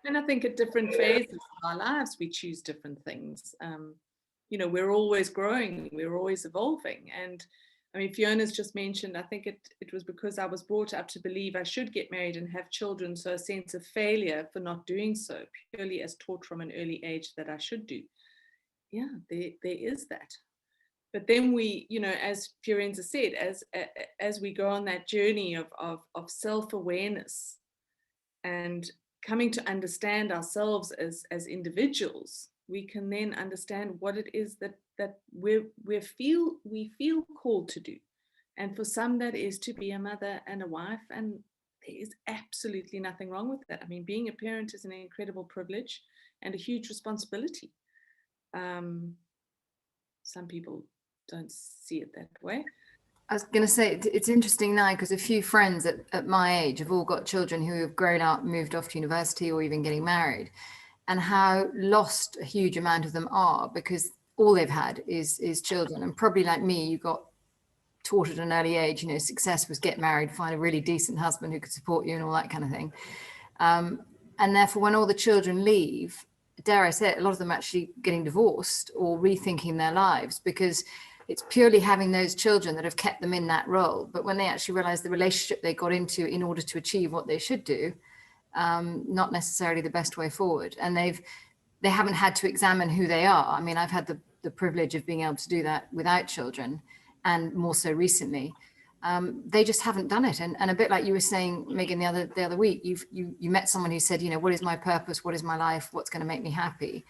And I think at different phases of our lives, we choose different things. You know, we're always growing, we're always evolving. And I mean, Fiona's just mentioned, I think it was because I was brought up to believe I should get married and have children. So a sense of failure for not doing so, purely as taught from an early age that I should do. Yeah, there is that. But then we, you know, as Fiorenza said, as we go on that journey of self-awareness and coming to understand ourselves as individuals, we can then understand what it is that we feel called to do. And for some, that is to be a mother and a wife, and there is absolutely nothing wrong with that. I mean, being a parent is an incredible privilege and a huge responsibility. Some people don't see it that way. I was going to say, it's interesting now because a few friends at my age have all got children who have grown up, moved off to university, or even getting married, and how lost a huge amount of them are because all they've had is children. And probably like me, you got taught at an early age, you know, success was get married, find a really decent husband who could support you and all that kind of thing. And therefore, when all the children leave, dare I say it, a lot of them actually getting divorced or rethinking their lives because it's purely having those children that have kept them in that role. But when they actually realize the relationship they got into in order to achieve what they should do, not necessarily the best way forward. And they haven't had to examine who they are. I mean, I've had the privilege of being able to do that without children, and more so recently. They just haven't done it. And a bit like you were saying, Megan, the other week, you met someone who said, you know, what is my purpose? What is my life? What's going to make me happy?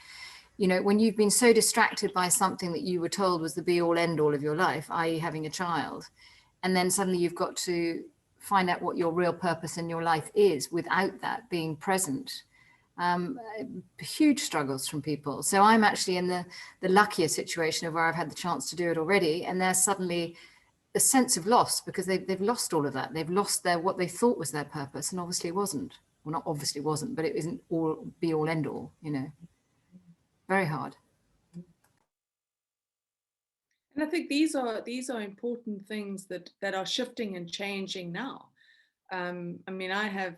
You know, when you've been so distracted by something that you were told was the be all end all of your life, i.e. having a child, and then suddenly you've got to find out what your real purpose in your life is without that being present. Huge struggles from people. So I'm actually in the luckier situation of where I've had the chance to do it already, and there's suddenly a sense of loss because they've lost all of that. They've lost what they thought was their purpose, and obviously it wasn't. Well, not obviously wasn't, but it isn't all be all end all, you know. Very hard. And I think these are important things that are shifting and changing now. I mean, I have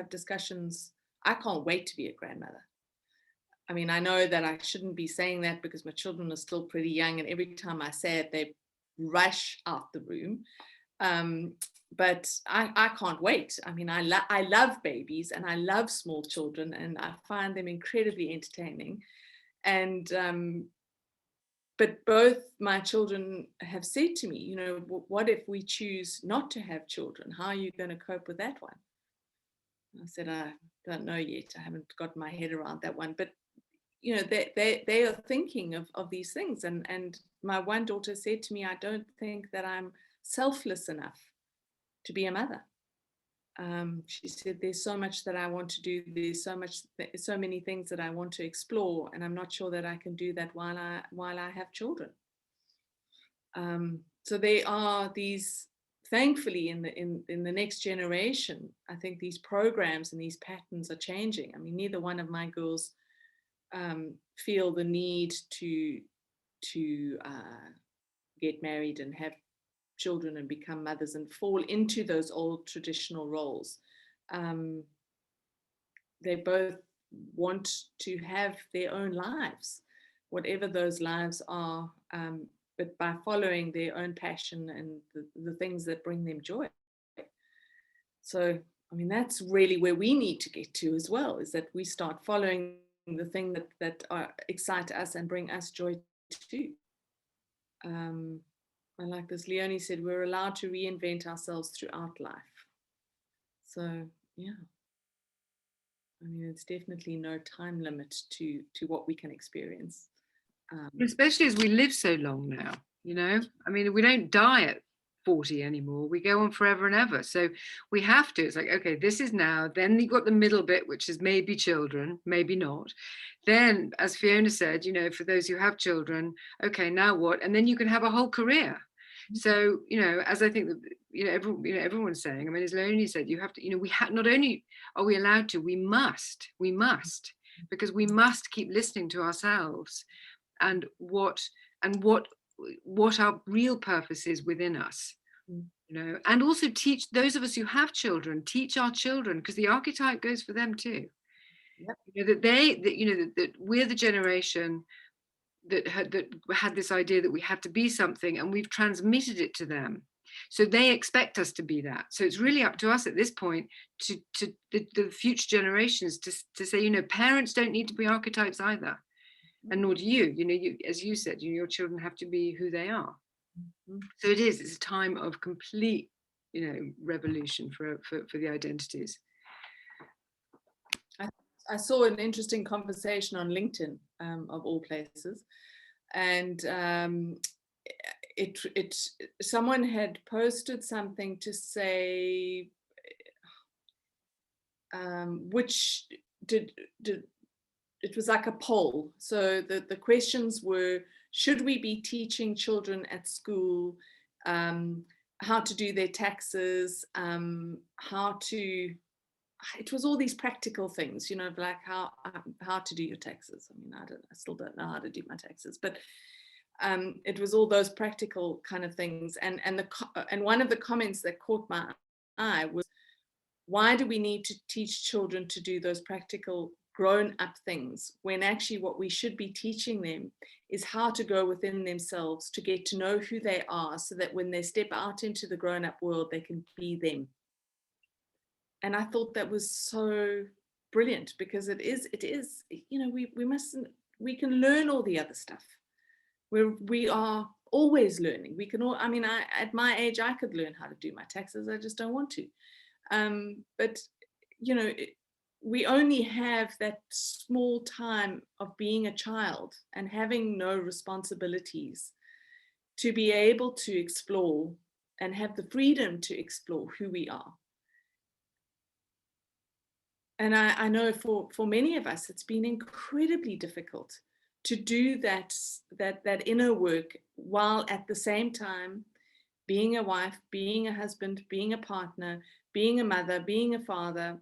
discussions. I can't wait to be a grandmother. I mean, I know that I shouldn't be saying that because my children are still pretty young, and every time I say it, they rush out the room. But I can't wait. I mean, I love babies and I love small children, and I find them incredibly entertaining. And but both my children have said to me, you know, what if we choose not to have children? How are you going to cope with that one? I said, I don't know yet. I haven't got my head around that one. But, you know, they are thinking of these things. And my one daughter said to me, I don't think that I'm selfless enough to be a mother. She said, there's so much that I want to do. There's so many things that I want to explore, and I'm not sure that I can do that while I have children. So they are these, thankfully, in the next generation, I think these programs and these patterns are changing. I mean, neither one of my girls feel the need to get married and have children and become mothers and fall into those old traditional roles. They both want to have their own lives, whatever those lives are, but by following their own passion and the things that bring them joy. So, I mean, that's really where we need to get to as well, is that we start following the thing that excite us and bring us joy too. And like this, Leonie said, we're allowed to reinvent ourselves throughout life. So, yeah. I mean, it's definitely no time limit to what we can experience. Especially as we live so long now, you know, I mean, we don't die at 40 anymore. We go on forever and ever. So we have to, it's like, okay, this is now, then you've got the middle bit, which is maybe children, maybe not. Then, as Fiona said, you know, for those who have children, okay, now what? And then you can have a whole career. So, you know, as I think that, everyone's saying, I mean, as Leonie said, you have to, you know, not only are we allowed to, we must, because we must keep listening to ourselves and what our real purpose is within us, you know, and also teach those of us who have children, teach our children, because the archetype goes for them too. Yep. You know, that we're the generation that had this idea that we had to be something, and we've transmitted it to them. So they expect us to be that. So it's really up to us at this point to the future generations to say, you know, parents don't need to be archetypes either. And nor do you, you know, as you said, your children have to be who they are. So it's a time of complete, you know, revolution for the identities. I saw an interesting conversation on LinkedIn, of all places, and someone had posted something to say, which did it was like a poll. So the questions were, should we be teaching children at school how to do their taxes, it was all these practical things, you know, like how to do your taxes. I mean, I still don't know how to do my taxes, but it was all those practical kind of things. And one of the comments that caught my eye was, why do we need to teach children to do those practical grown up things, when actually what we should be teaching them is how to go within themselves to get to know who they are, so that when they step out into the grown up world, they can be them. And I thought that was so brilliant, because it is, you know, we can learn all the other stuff. We are always learning. We can all, I mean, at my age, I could learn how to do my taxes. I just don't want to. But, you know, we only have that small time of being a child and having no responsibilities to be able to explore and have the freedom to explore who we are. And I know for many of us, it's been incredibly difficult to do that inner work, while at the same time being a wife, being a husband, being a partner, being a mother, being a father,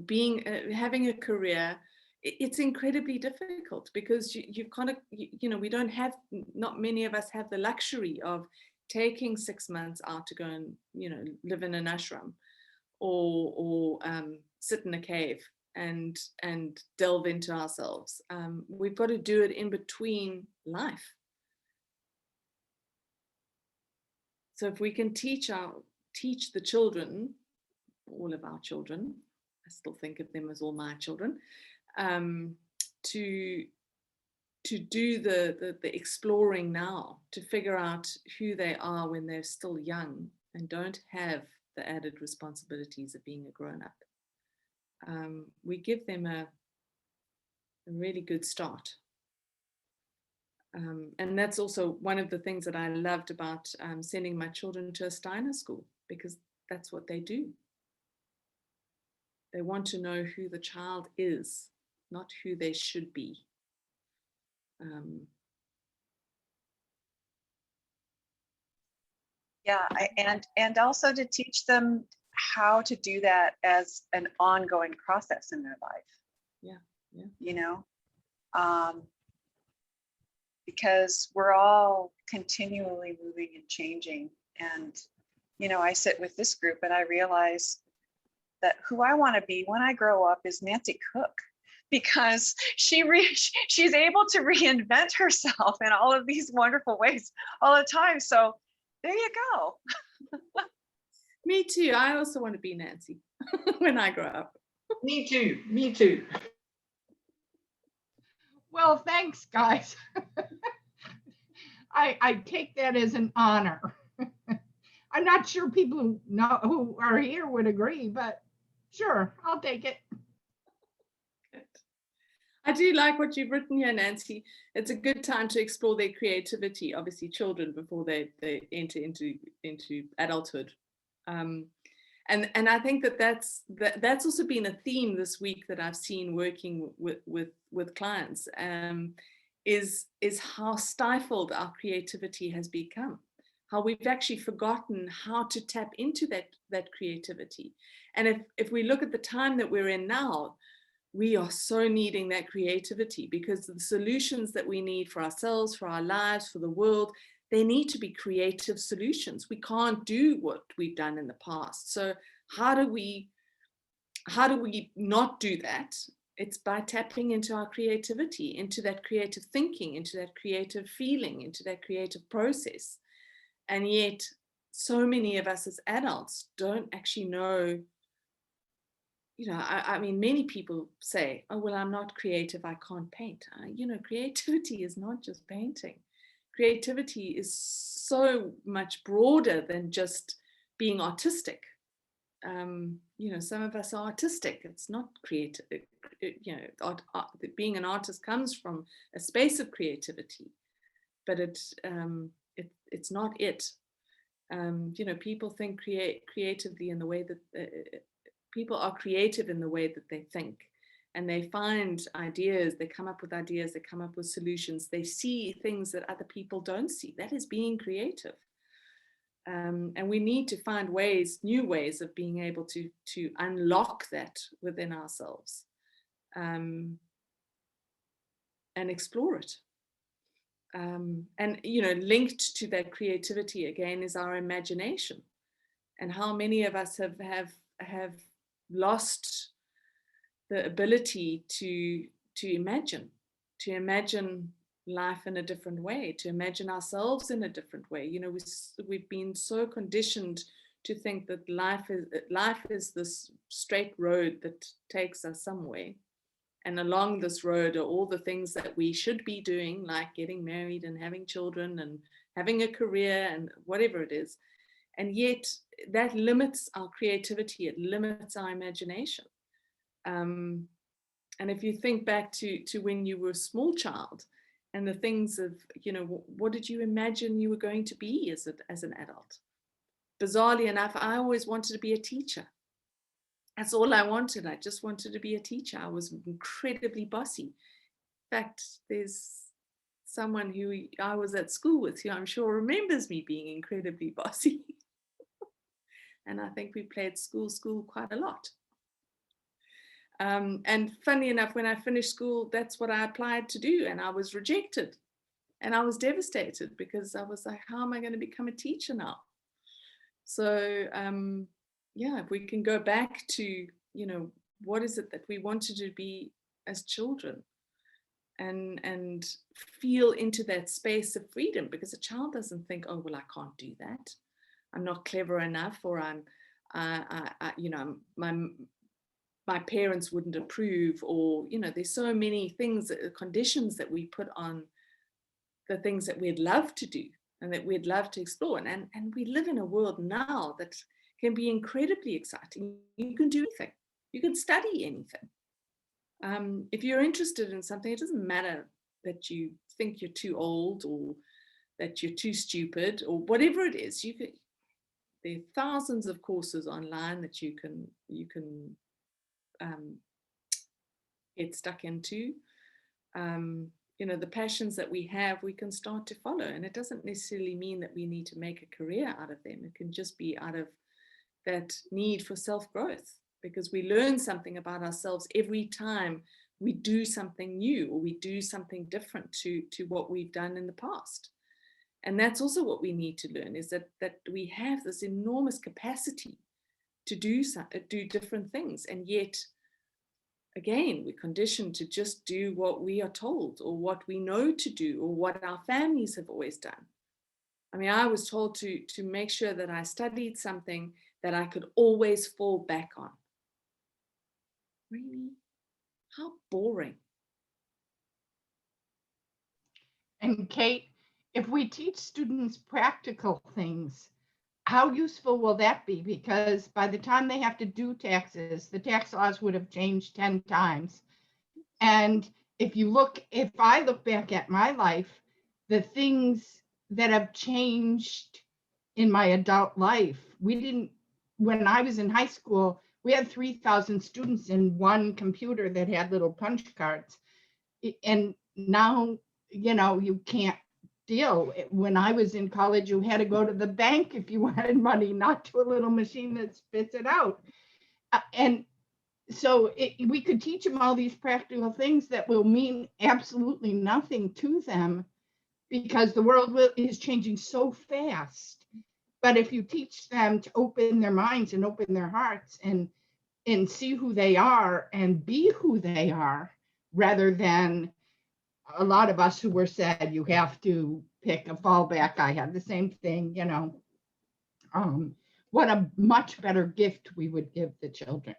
being having a career. It's incredibly difficult, because you've kind of, you know, we don't have, not many of us have the luxury of taking 6 months out to go and, you know, live in an ashram, or sit in a cave and delve into ourselves. We've got to do it in between life. So if we can teach the children, all of our children, I still think of them as all my children, to do the exploring now, to figure out who they are when they're still young and don't have the added responsibilities of being a grown-up. We give them a really good start. And that's also one of the things that I loved about sending my children to a Steiner school, because that's what they do. They want to know who the child is, not who they should be. Yeah, and also to teach them how to do that as an ongoing process in their life. Yeah. You know, because we're all continually moving and changing. And, you know, I sit with this group and I realize that who I want to be when I grow up is Nancy Cook, because she's able to reinvent herself in all of these wonderful ways all the time. So there you go. Me too. I also want to be Nancy when I grow up. Me too. Well, thanks, guys. I take that as an honor. I'm not sure people who are here would agree, but sure, I'll take it. Good. I do like what you've written here, Nancy. It's a good time to explore their creativity, obviously children, before they enter into adulthood. And I think that's also been a theme this week that I've seen working with clients, is how stifled our creativity has become, how we've actually forgotten how to tap into that creativity. And if we look at the time that we're in now, we are so needing that creativity, because the solutions that we need for ourselves, for our lives, for the world, they need to be creative solutions. We can't do what we've done in the past. So how do we not do that? It's by tapping into our creativity, into that creative thinking, into that creative feeling, into that creative process. And yet so many of us as adults don't actually know. You know, I mean, many people say, oh, well, I'm not creative, I can't paint. You know, creativity is not just painting. Creativity is so much broader than just being artistic. You know, some of us are artistic. It's not creative. You know, being an artist comes from a space of creativity, but it's not it. You know, people think creatively in the way that people are creative in the way that they think, and they find ideas, they come up with ideas, they come up with solutions, they see things that other people don't see. That is being creative. And we need to find new ways of being able to unlock that within ourselves, and explore it. And, you know, linked to that creativity again is our imagination, and how many of us have lost the ability to imagine life in a different way, to imagine ourselves in a different way. You know, we've been so conditioned to think that life is this straight road that takes us somewhere. And along this road are all the things that we should be doing, like getting married and having children and having a career and whatever it is. And yet that limits our creativity, it limits our imagination. And if you think back to when you were a small child and the things of, you know, what did you imagine you were going to be as an adult? Bizarrely enough, I always wanted to be a teacher. That's all I wanted. I just wanted to be a teacher. I was incredibly bossy. In fact, there's someone who I was at school with who I'm sure remembers me being incredibly bossy. And I think we played school quite a lot. And funny enough, when I finished school, that's what I applied to do. And I was rejected. And I was devastated because I was like, how am I going to become a teacher now? So, yeah, if we can go back to, you know, what is it that we wanted to be as children, and feel into that space of freedom, because a child doesn't think, oh, well, I can't do that. I'm not clever enough, or you know, my parents wouldn't approve, or, you know, there's so many things, conditions that we put on the things that we'd love to do and that we'd love to explore. And we live in a world now that can be incredibly exciting. You can do anything. You can study anything. If you're interested in something, it doesn't matter that you think you're too old or that you're too stupid or whatever it is. There are thousands of courses online that you can get stuck into. You know, the passions that we have, we can start to follow. And it doesn't necessarily mean that we need to make a career out of them. It can just be out of that need for self-growth, because we learn something about ourselves every time we do something new or we do something different to what we've done in the past. And that's also what we need to learn, is that we have this enormous capacity to do different things. And yet, again, we're conditioned to just do what we are told or what we know to do or what our families have always done. I mean, I was told to make sure that I studied something that I could always fall back on. Really? How boring. And Kate, if we teach students practical things, how useful will that be? Because by the time they have to do taxes, the tax laws would have changed 10 times. And if I look back at my life, the things that have changed in my adult life, when I was in high school, we had 3,000 students in one computer that had little punch cards. And now, you know, you can't deal. When I was in college, you had to go to the bank if you wanted money, not to a little machine that spits it out. And so we could teach them all these practical things that will mean absolutely nothing to them, because the world is changing so fast. But if you teach them to open their minds and open their hearts and see who they are and be who they are, rather than a lot of us who were said, you have to pick a fallback. I had the same thing, you know. What a much better gift we would give the children.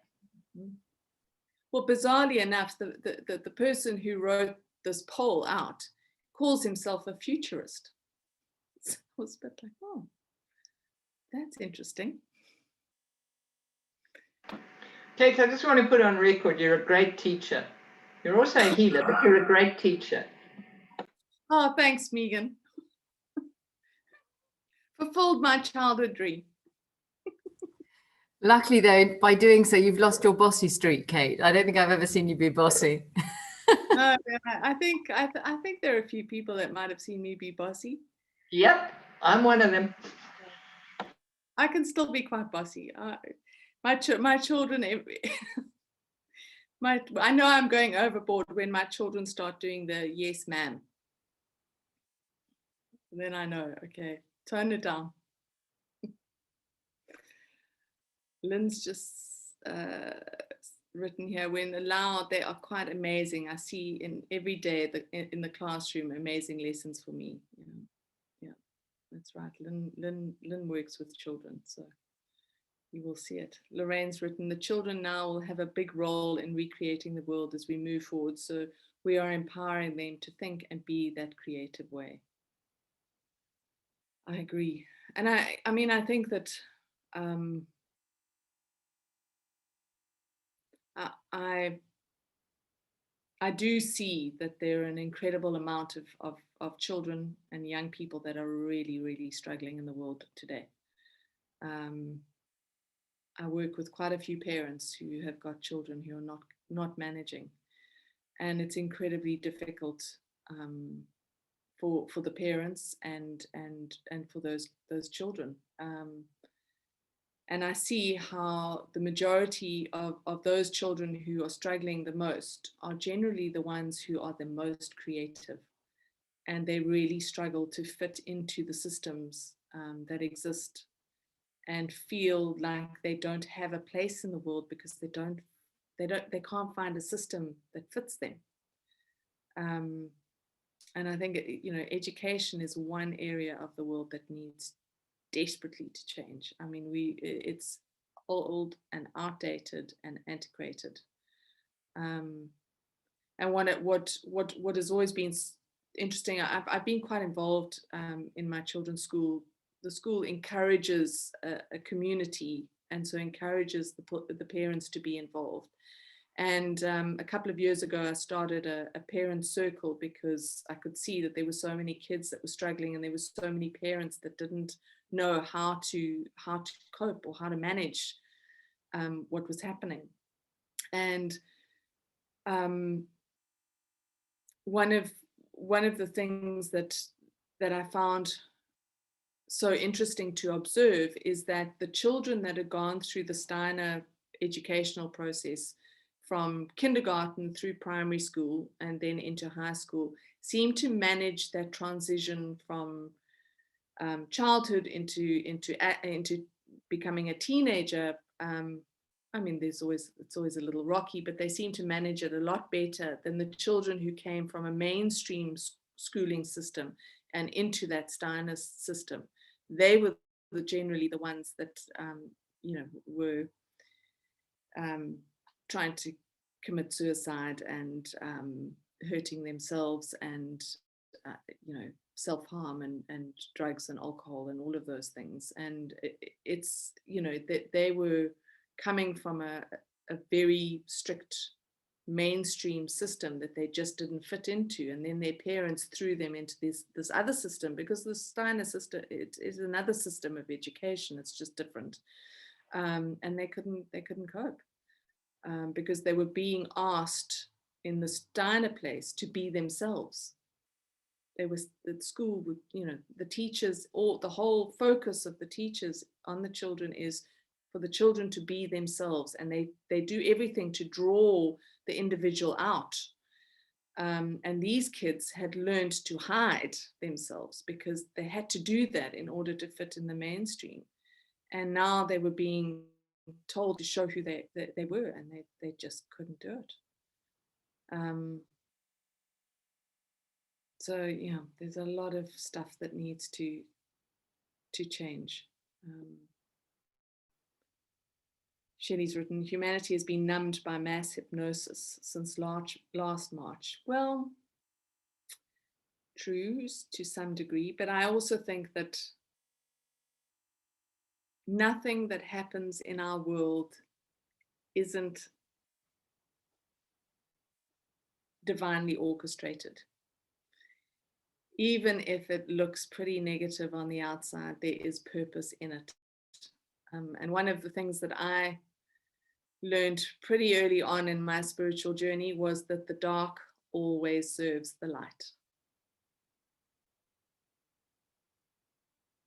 Well, bizarrely enough, the person who wrote this poll out calls himself a futurist. So I was a bit like, oh, that's interesting. Kate, I just want to put on record, you're a great teacher. You're also a healer, but you're a great teacher. Oh, thanks, Megan. Fulfilled my childhood dream. Luckily, though, by doing so, you've lost your bossy streak, Kate. I don't think I've ever seen you be bossy. No, I think there are a few people that might have seen me be bossy. Yep, I'm one of them. I can still be quite bossy. My children, I know I'm going overboard when my children start doing the yes, ma'am. Then I know, okay, tone it down. Lynn's just written here, when allowed, they are quite amazing. I see in every day in the classroom amazing lessons for me. You know. Yeah, that's right. Lynn works with children, so you will see it. Lorraine's written, the children now will have a big role in recreating the world as we move forward. So we are empowering them to think and be that creative way. I agree. And I mean, I think that I do see that there are an incredible amount of children and young people that are really, really struggling in the world today. I work with quite a few parents who have got children who are not managing, and it's incredibly difficult for the parents and for those children. And I see how the majority of those children who are struggling the most are generally the ones who are the most creative, and they really struggle to fit into the systems that exist, and feel like they don't have a place in the world because they can't find a system that fits them. And I think, you know, education is one area of the world that needs desperately to change. I mean, it's old and outdated and antiquated. And what has always been interesting, I've been quite involved in my children's school. The school encourages a community, and so encourages the parents to be involved. And a couple of years ago, I started a parent circle because I could see that there were so many kids that were struggling, and there were so many parents that didn't know how to cope or how to manage what was happening. And one of the things that I found so interesting to observe is that the children that had gone through the Steiner educational process from kindergarten through primary school and then into high school seem to manage that transition from childhood into becoming a teenager. I mean, it's always a little rocky, but they seem to manage it a lot better than the children who came from a mainstream schooling system and into that Steiner system. They were generally the ones that you know, were trying to commit suicide and hurting themselves, and you know, self-harm and drugs and alcohol and all of those things. And it's, you know, that they were coming from a very strict mainstream system that they just didn't fit into, and then their parents threw them into this other system, because the Steiner system, it is another system of education, it's just different. And they couldn't cope because they were being asked in the Steiner place to be themselves. They was at school, you know, the teachers, or the whole focus of the teachers on the children is for the children to be themselves, and they do everything to draw the individual out. And these kids had learned to hide themselves because they had to do that in order to fit in the mainstream. And now they were being told to show who they were, and they just couldn't do it. So yeah, there's a lot of stuff that needs to change. Shelley's written, humanity has been numbed by mass hypnosis since last March. Well, true to some degree, but I also think that nothing that happens in our world isn't divinely orchestrated. Even if it looks pretty negative on the outside, there is purpose in it. And one of the things that I learned pretty early on in my spiritual journey was that the dark always serves the light.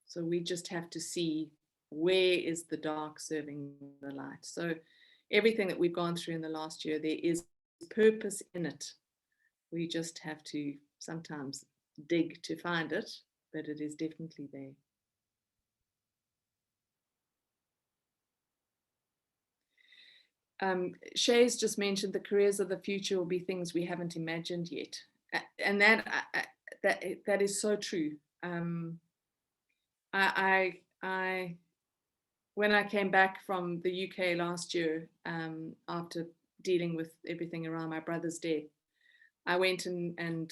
So we just have to see, where is the dark serving the light? So everything that we've gone through in the last year, there is purpose in it. We just have to sometimes dig to find it, but it is definitely there. Shay's just mentioned the careers of the future will be things we haven't imagined yet. And that is so true. When I came back from the UK last year, after dealing with everything around my brother's death, I went and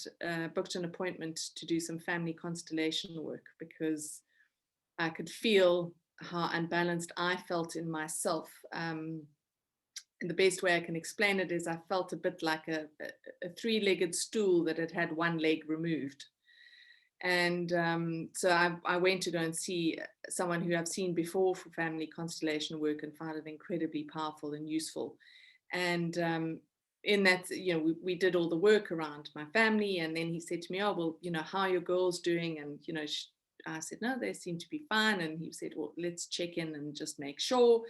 booked an appointment to do some family constellation work, because I could feel how unbalanced I felt in myself. And the best way I can explain it is I felt a bit like a three-legged stool that had had one leg removed. And so I went to go and see someone who I've seen before for family constellation work and found it incredibly powerful and useful. And in that, we did all the work around my family. And then he said to me, oh, well, how are your girls doing? And, I said, no, they seem to be fine. And he said, well, let's check in and just make sure.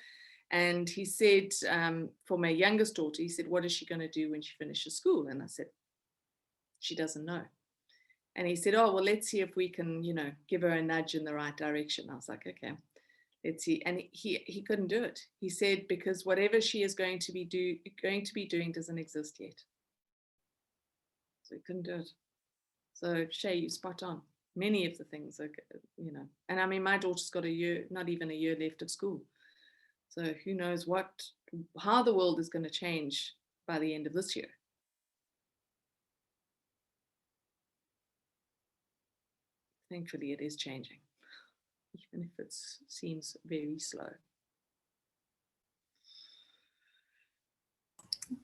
And he said, for my youngest daughter, he said, what is she going to do when she finishes school? And I said, she doesn't know. And he said, oh, well, let's see if we can, give her a nudge in the right direction. I was like, okay, let's see. And he couldn't do it. He said, because whatever she is going to be doing doesn't exist yet. So he couldn't do it. So Shay, you spot on. Many of the things are, and I mean, my daughter's got a year, not even a year left of school. So who knows how the world is going to change by the end of this year. Thankfully, it is changing, even if it seems very slow.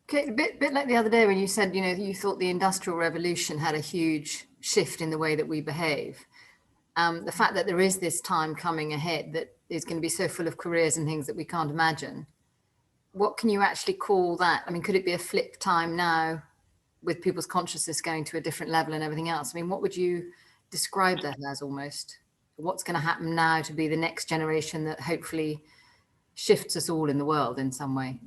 Okay, a bit like the other day when you said, you thought the Industrial Revolution had a huge shift in the way that we behave. The fact that there is this time coming ahead that is going to be so full of careers and things that we can't imagine. What can you actually call that? I mean, could it be a flip time now with people's consciousness going to a different level and everything else? I mean, what would you describe that as almost? What's going to happen now to be the next generation that hopefully shifts us all in the world in some way?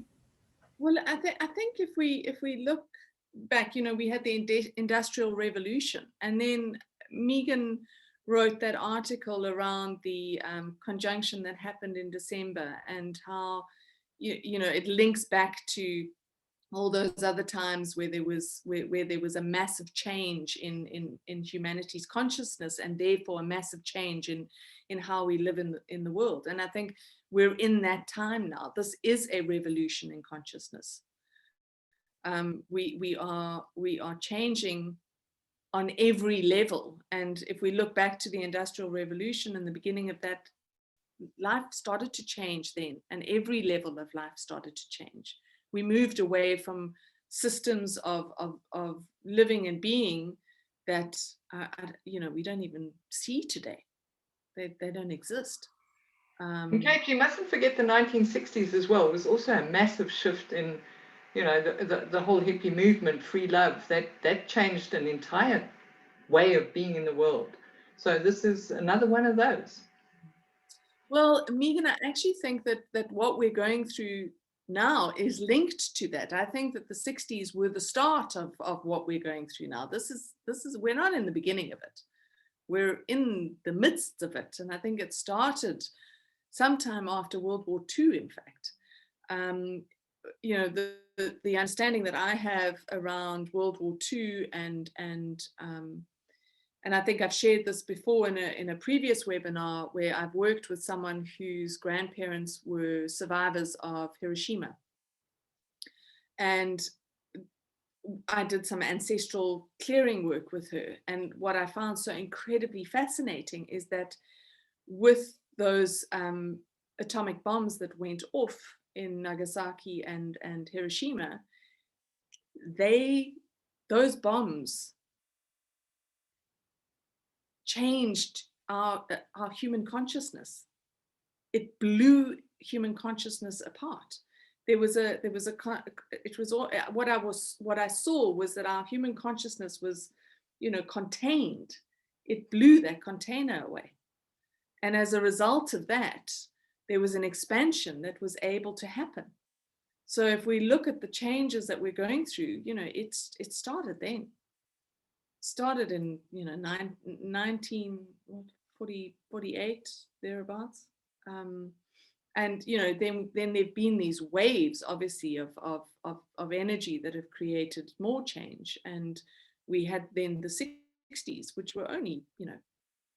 Well, I think if we look back, we had the Industrial Revolution, and then Megan wrote that article around the conjunction that happened in December, and how it links back to all those other times where there was a massive change in humanity's consciousness, and therefore a massive change in how we live in the world. And I think we're in that time now. This is a revolution in consciousness. We are changing on every level. And if we look back to the Industrial Revolution and the beginning of that, life started to change then, and every level of life started to change. We moved away from systems of living and being that we don't even see today. They don't exist. Kate, you mustn't forget the 1960s as well. It was also a massive shift in, the whole hippie movement, free love. That changed an entire way of being in the world. So this is another one of those. Well, Megan, I actually think that what we're going through now is linked to that. I think that the 60s were the start of what we're going through now. This is we're not in the beginning of it. We're in the midst of it. And I think it started sometime after World War II, in fact. The understanding that I have around World War II and I think I've shared this before in a previous webinar, where I've worked with someone whose grandparents were survivors of Hiroshima. And I did some ancestral clearing work with her. And what I found so incredibly fascinating is that with those atomic bombs that went off in Nagasaki and Hiroshima, those bombs changed our human consciousness. It blew human consciousness apart. What I saw was that our human consciousness was, contained. It blew that container away. And as a result of that, there was an expansion that was able to happen. So if we look at the changes that we're going through, it started then. Started in 1948 thereabouts, And then there've been these waves, obviously, of energy that have created more change. And we had then the 60s, which were only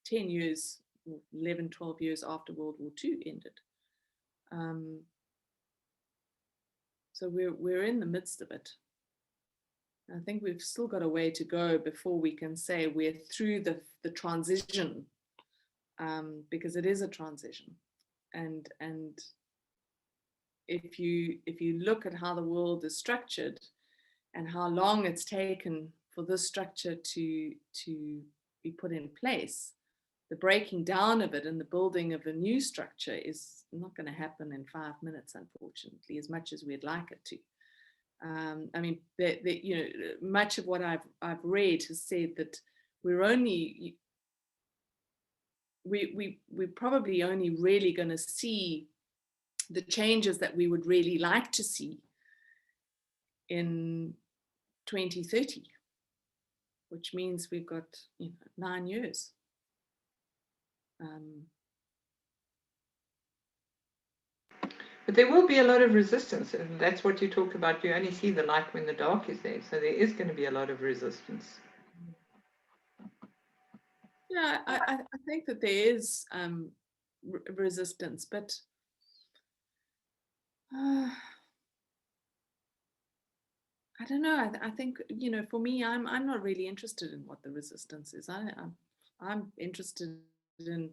10 years, 11, 12 years after World War II ended. So we're in the midst of it. I think we've still got a way to go before we can say we're through the transition, because it is a transition. And if you look at how the world is structured and how long it's taken for this structure to be put in place, the breaking down of it and the building of a new structure is not going to happen in 5 minutes, unfortunately, as much as we'd like it to. I mean, much of what I've read has said that we're probably only really going to see the changes that we would really like to see in 2030, which means we've got 9 years. But there will be a lot of resistance, and that's what you talked about. You only see the light when the dark is there, so there is going to be a lot of resistance. Yeah, I think that there is resistance, but I don't know. I think for me, I'm not really interested in what the resistance is. I'm interested in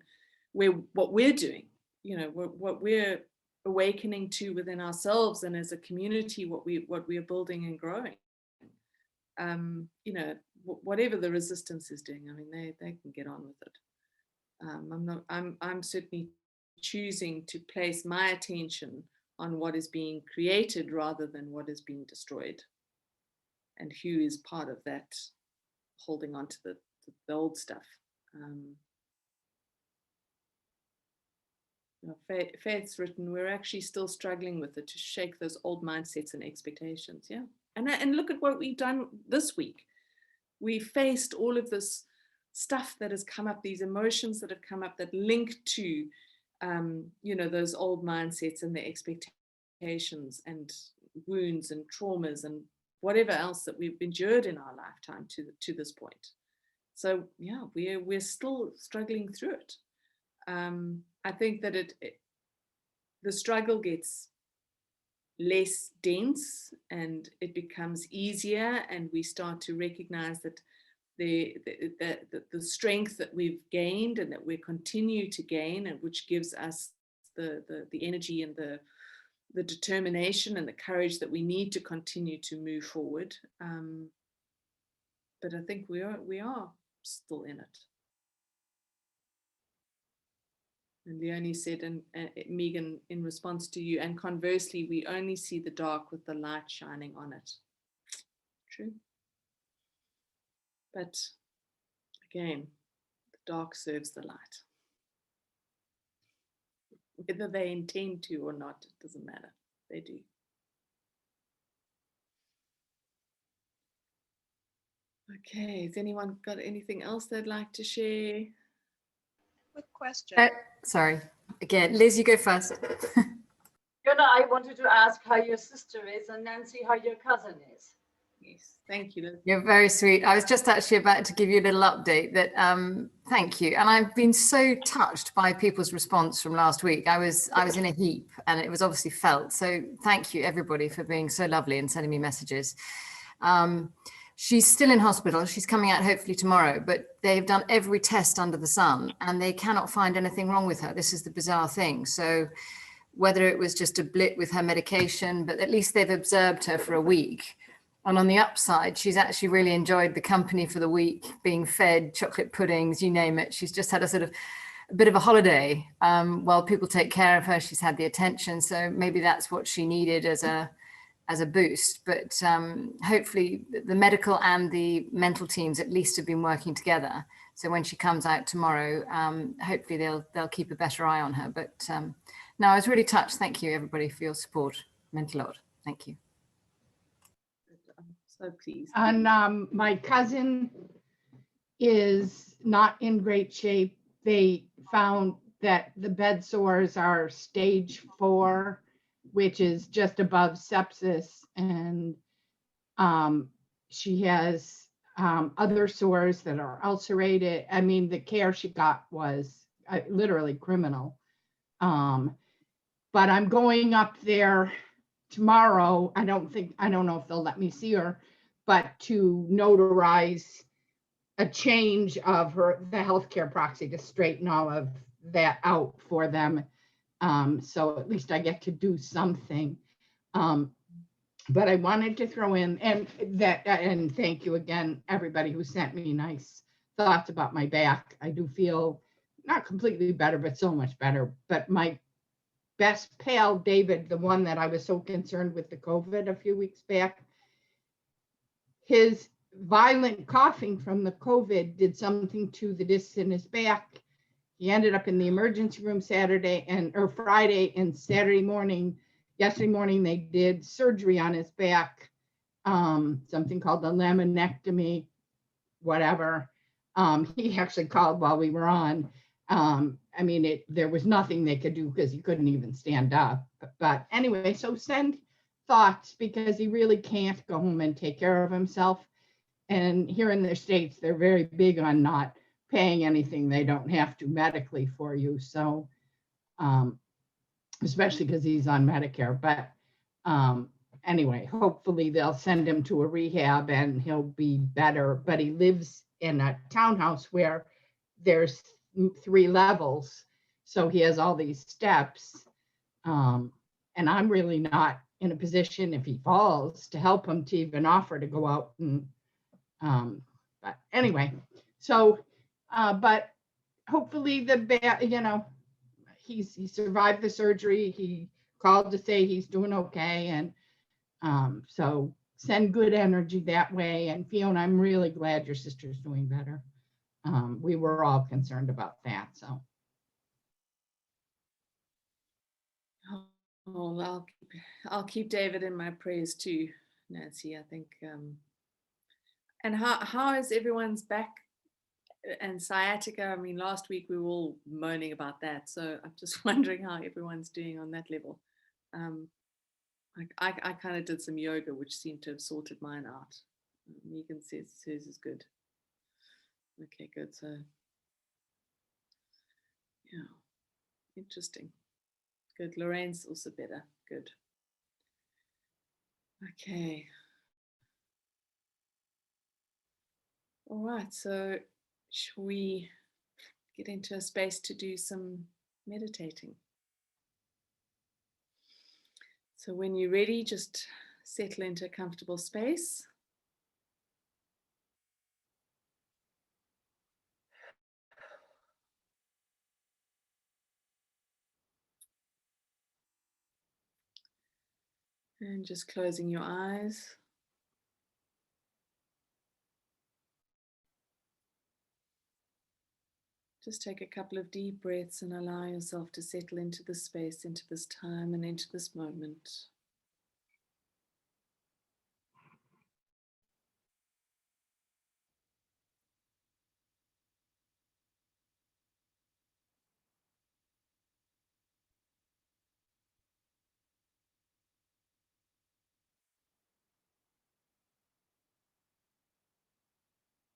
what we're doing. What we're awakening to within ourselves, and as a community, what we are building and growing. Whatever the resistance is doing, I mean, they can get on with it. I'm certainly choosing to place my attention on what is being created rather than what is being destroyed, and who is part of that, holding on to the old stuff. Faith's written, we're actually still struggling with it, to shake those old mindsets and expectations. Yeah. And look at what we've done this week. We faced all of this stuff that has come up, these emotions that have come up that link to, those old mindsets and the expectations and wounds and traumas and whatever else that we've endured in our lifetime to this point. So yeah, we're still struggling through it. I think that the struggle gets less dense and it becomes easier, and we start to recognize that the strength that we've gained and that we continue to gain, and which gives us the energy and the determination and the courage that we need to continue to move forward. But I think we are still in it. And Leonie said, and Megan, in response to you, and conversely, we only see the dark with the light shining on it. True. But again, the dark serves the light. Whether they intend to or not, it doesn't matter. They do. Okay, has anyone got anything else they'd like to share? Quick question. Sorry. Again, Liz, you go first. Fiona, I wanted to ask how your sister is, and Nancy, how your cousin is. Yes, thank you, Liz. You're very sweet. I was just actually about to give you a little update that thank you. And I've been so touched by people's response from last week. I was in a heap, and it was obviously felt. So thank you, everybody, for being so lovely and sending me messages. She's still in hospital. She's coming out hopefully tomorrow, but they've done every test under the sun and they cannot find anything wrong with her. This is the bizarre thing. So whether it was just a blip with her medication, but at least they've observed her for a week. And on the upside, she's actually really enjoyed the company for the week, being fed chocolate puddings, you name it. She's just had a bit of a holiday while people take care of her. She's had the attention. So maybe that's what she needed as a boost, but hopefully the medical and the mental teams at least have been working together. So when she comes out tomorrow, hopefully they'll keep a better eye on her. But no, I was really touched. Thank you, everybody, for your support. Meant a lot. Thank you. I'm so pleased. And my cousin is not in great shape. They found that the bed sores are stage 4, which is just above sepsis. And she has other sores that are ulcerated. I mean, the care she got was literally criminal. But I'm going up there tomorrow. I don't know if they'll let me see her, but to notarize a change of the healthcare proxy to straighten all of that out for them. So at least I get to do something. But I wanted to throw in and thank you again, everybody who sent me nice thoughts about my back. I do feel not completely better, but so much better. But my best pal, David, the one that I was so concerned with the COVID a few weeks back, his violent coughing from the COVID did something to the discs in his back. He ended up in the emergency room Friday and yesterday morning they did surgery on his back, something called a laminectomy, whatever. He actually called while we were on. I mean, there was nothing they could do because he couldn't even stand up. But anyway, so send thoughts because he really can't go home and take care of himself. And here in the States, they're very big on not paying anything they don't have to medically for you. So, especially because he's on Medicare. But anyway, hopefully they'll send him to a rehab and he'll be better. But he lives in a townhouse where there's 3 levels. So he has all these steps. And I'm really not in a position if he falls to help him to even offer to go out and but anyway, so but hopefully he survived the surgery. He called to say he's doing okay, and so send good energy that way. And Fiona, I'm really glad your sister's doing better. We were all concerned about that. So well, I'll keep David in my prayers too, Nancy. I think and how is everyone's back and sciatica? I mean, last week we were all moaning about that, so I'm just wondering how everyone's doing on that level. I kind of did some yoga, which seemed to have sorted mine out. Megan says hers is good. Okay, good. So yeah, interesting. Good. Lorraine's also better. Good. Okay. All right, so shall we get into a space to do some meditating? So when you're ready, just settle into a comfortable space. And just closing your eyes. Just take a couple of deep breaths and allow yourself to settle into this space, into this time, and into this moment.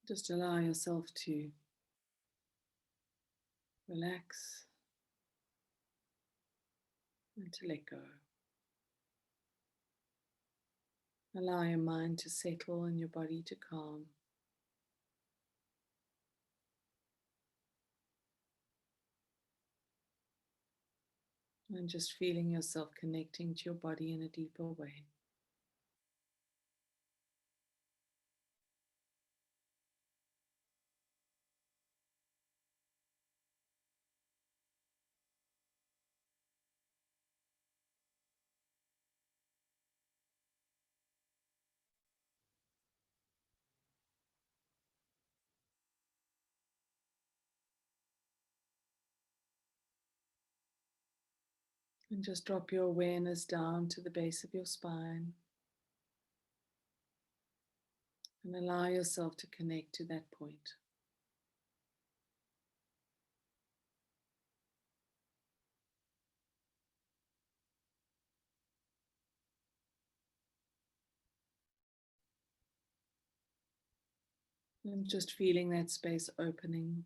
Just allow yourself to relax and to let go. Allow your mind to settle and your body to calm. And just feeling yourself connecting to your body in a deeper way. And just drop your awareness down to the base of your spine. And allow yourself to connect to that point. And just feeling that space opening.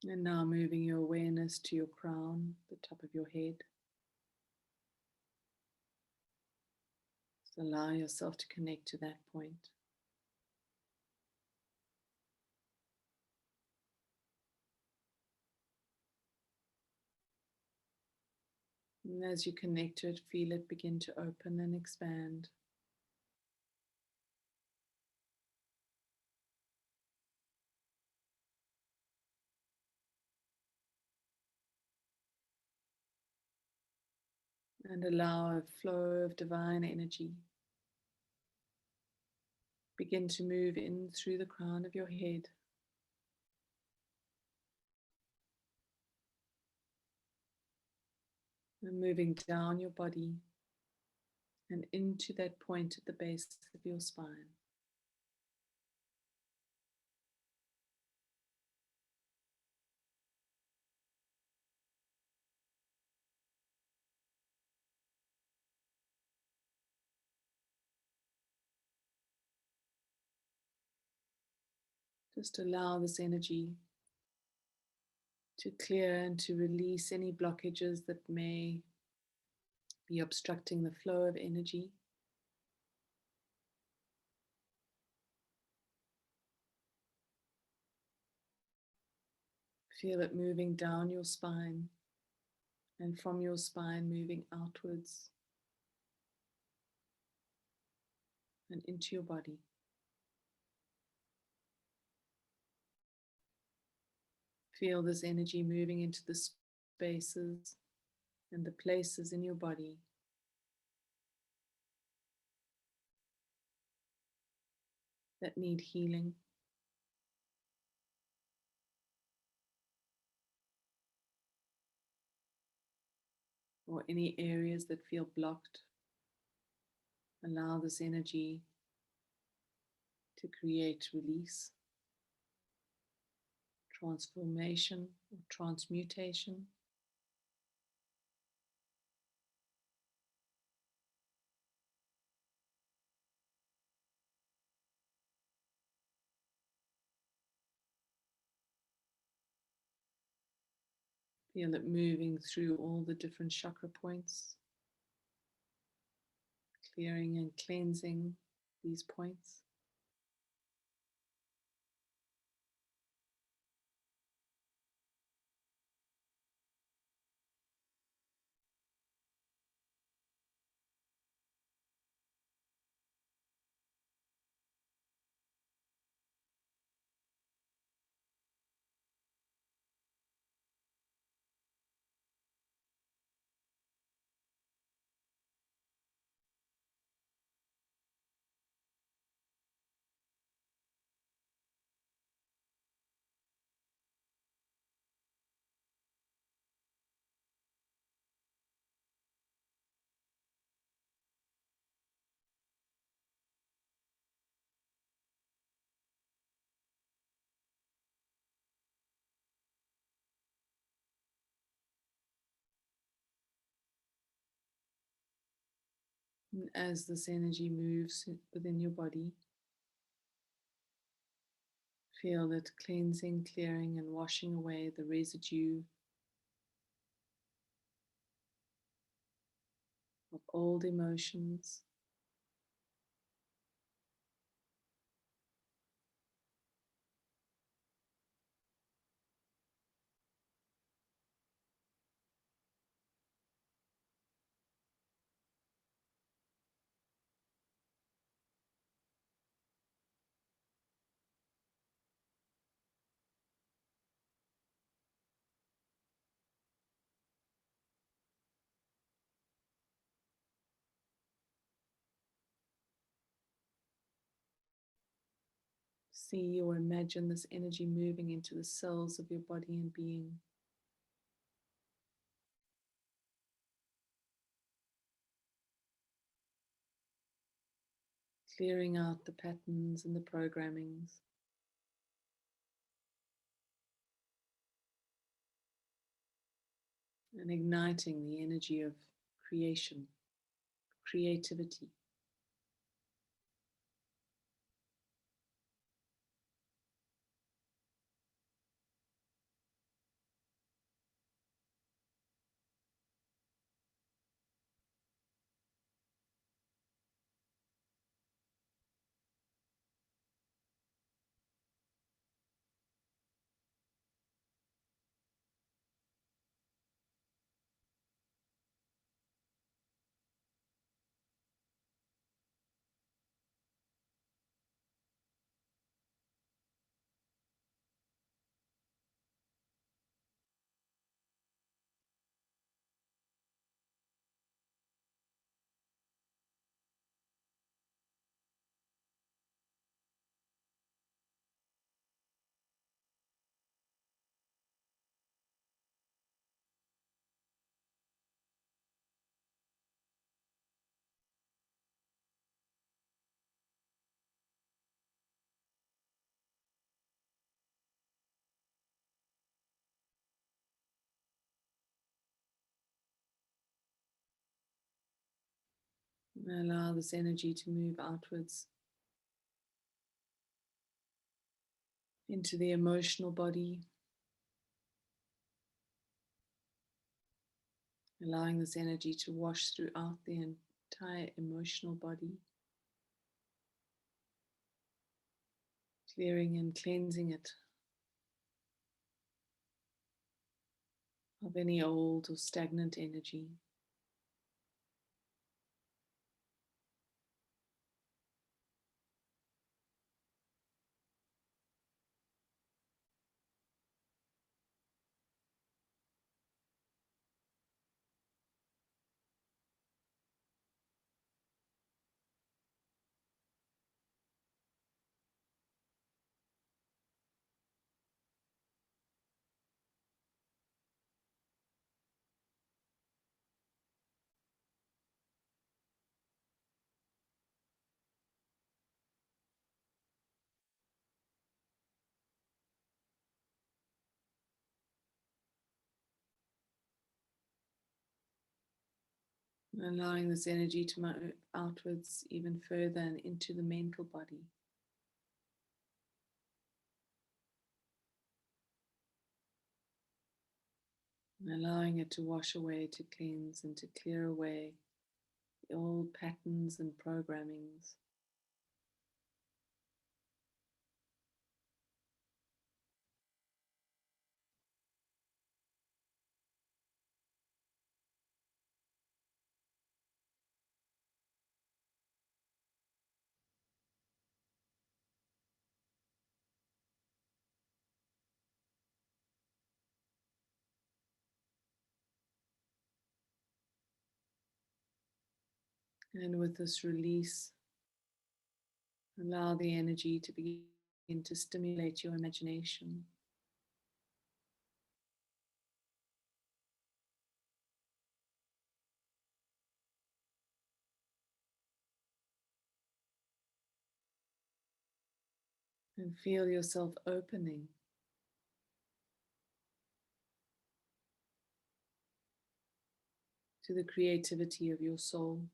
And now moving your awareness to your crown, the top of your head. Just allow yourself to connect to that point. And as you connect to it, feel it begin to open and expand. And allow a flow of divine energy begin to move in through the crown of your head. And moving down your body and into that point at the base of your spine. Just allow this energy to clear and to release any blockages that may be obstructing the flow of energy. Feel it moving down your spine and from your spine moving outwards and into your body. Feel this energy moving into the spaces and the places in your body that need healing. Or any areas that feel blocked. Allow this energy to create release, transformation, or transmutation. Feel it moving through all the different chakra points, clearing and cleansing these points. And as this energy moves within your body, feel it cleansing, clearing, and washing away the residue of old emotions, see or imagine this energy moving into the cells of your body and being. Clearing out the patterns and the programmings. and igniting the energy of creation, creativity. Allow this energy to move outwards into the emotional body, allowing this energy to wash throughout the entire emotional body, clearing and cleansing it of any old or stagnant energy. Allowing this energy to move outwards even further and into the mental body. And allowing it to wash away, to cleanse and to clear away the old patterns and programmings. And with this release, allow the energy to begin to stimulate your imagination. And feel yourself opening to the creativity of your soul.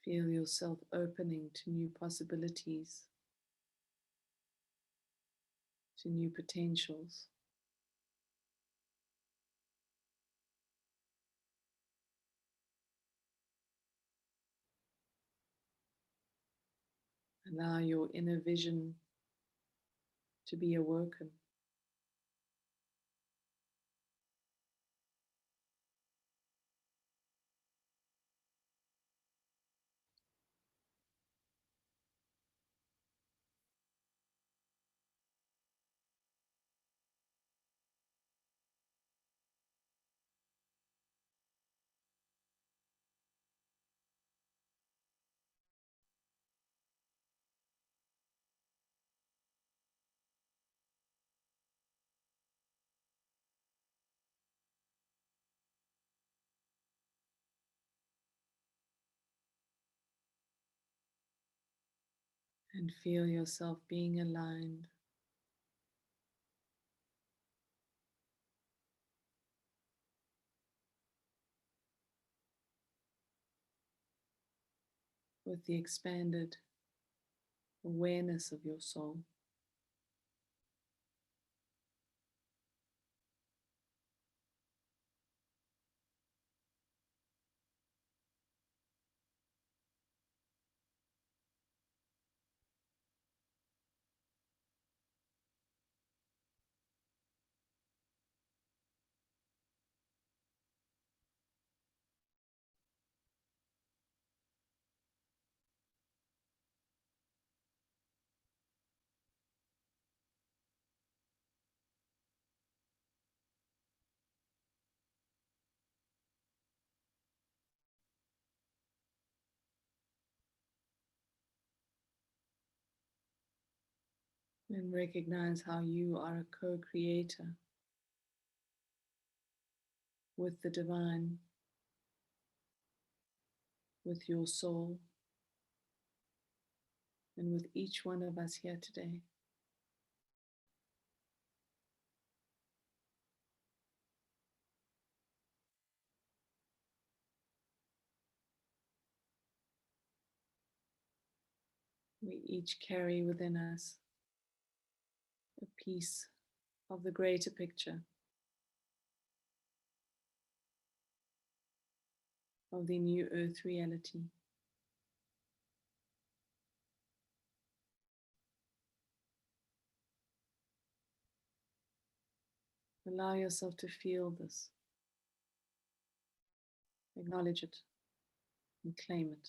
Feel yourself opening to new possibilities, to new potentials. Allow your inner vision to be awoken. And feel yourself being aligned with the expanded awareness of your soul. And recognize how you are a co-creator with the divine, with your soul, and with each one of us here today. We each carry within us a piece of the greater picture of the new earth reality. Allow yourself to feel this, acknowledge it, and claim it.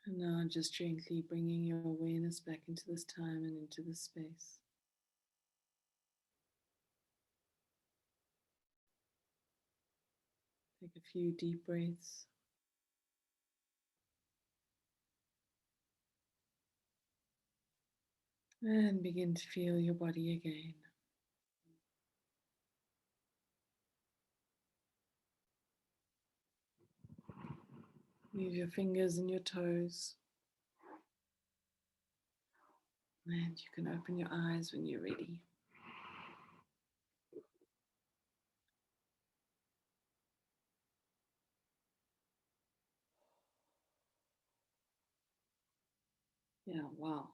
And now just gently bringing your awareness back into this time and into this space. Take a few deep breaths. And begin to feel your body again. Move your fingers and your toes. And you can open your eyes when you're ready. Yeah, wow.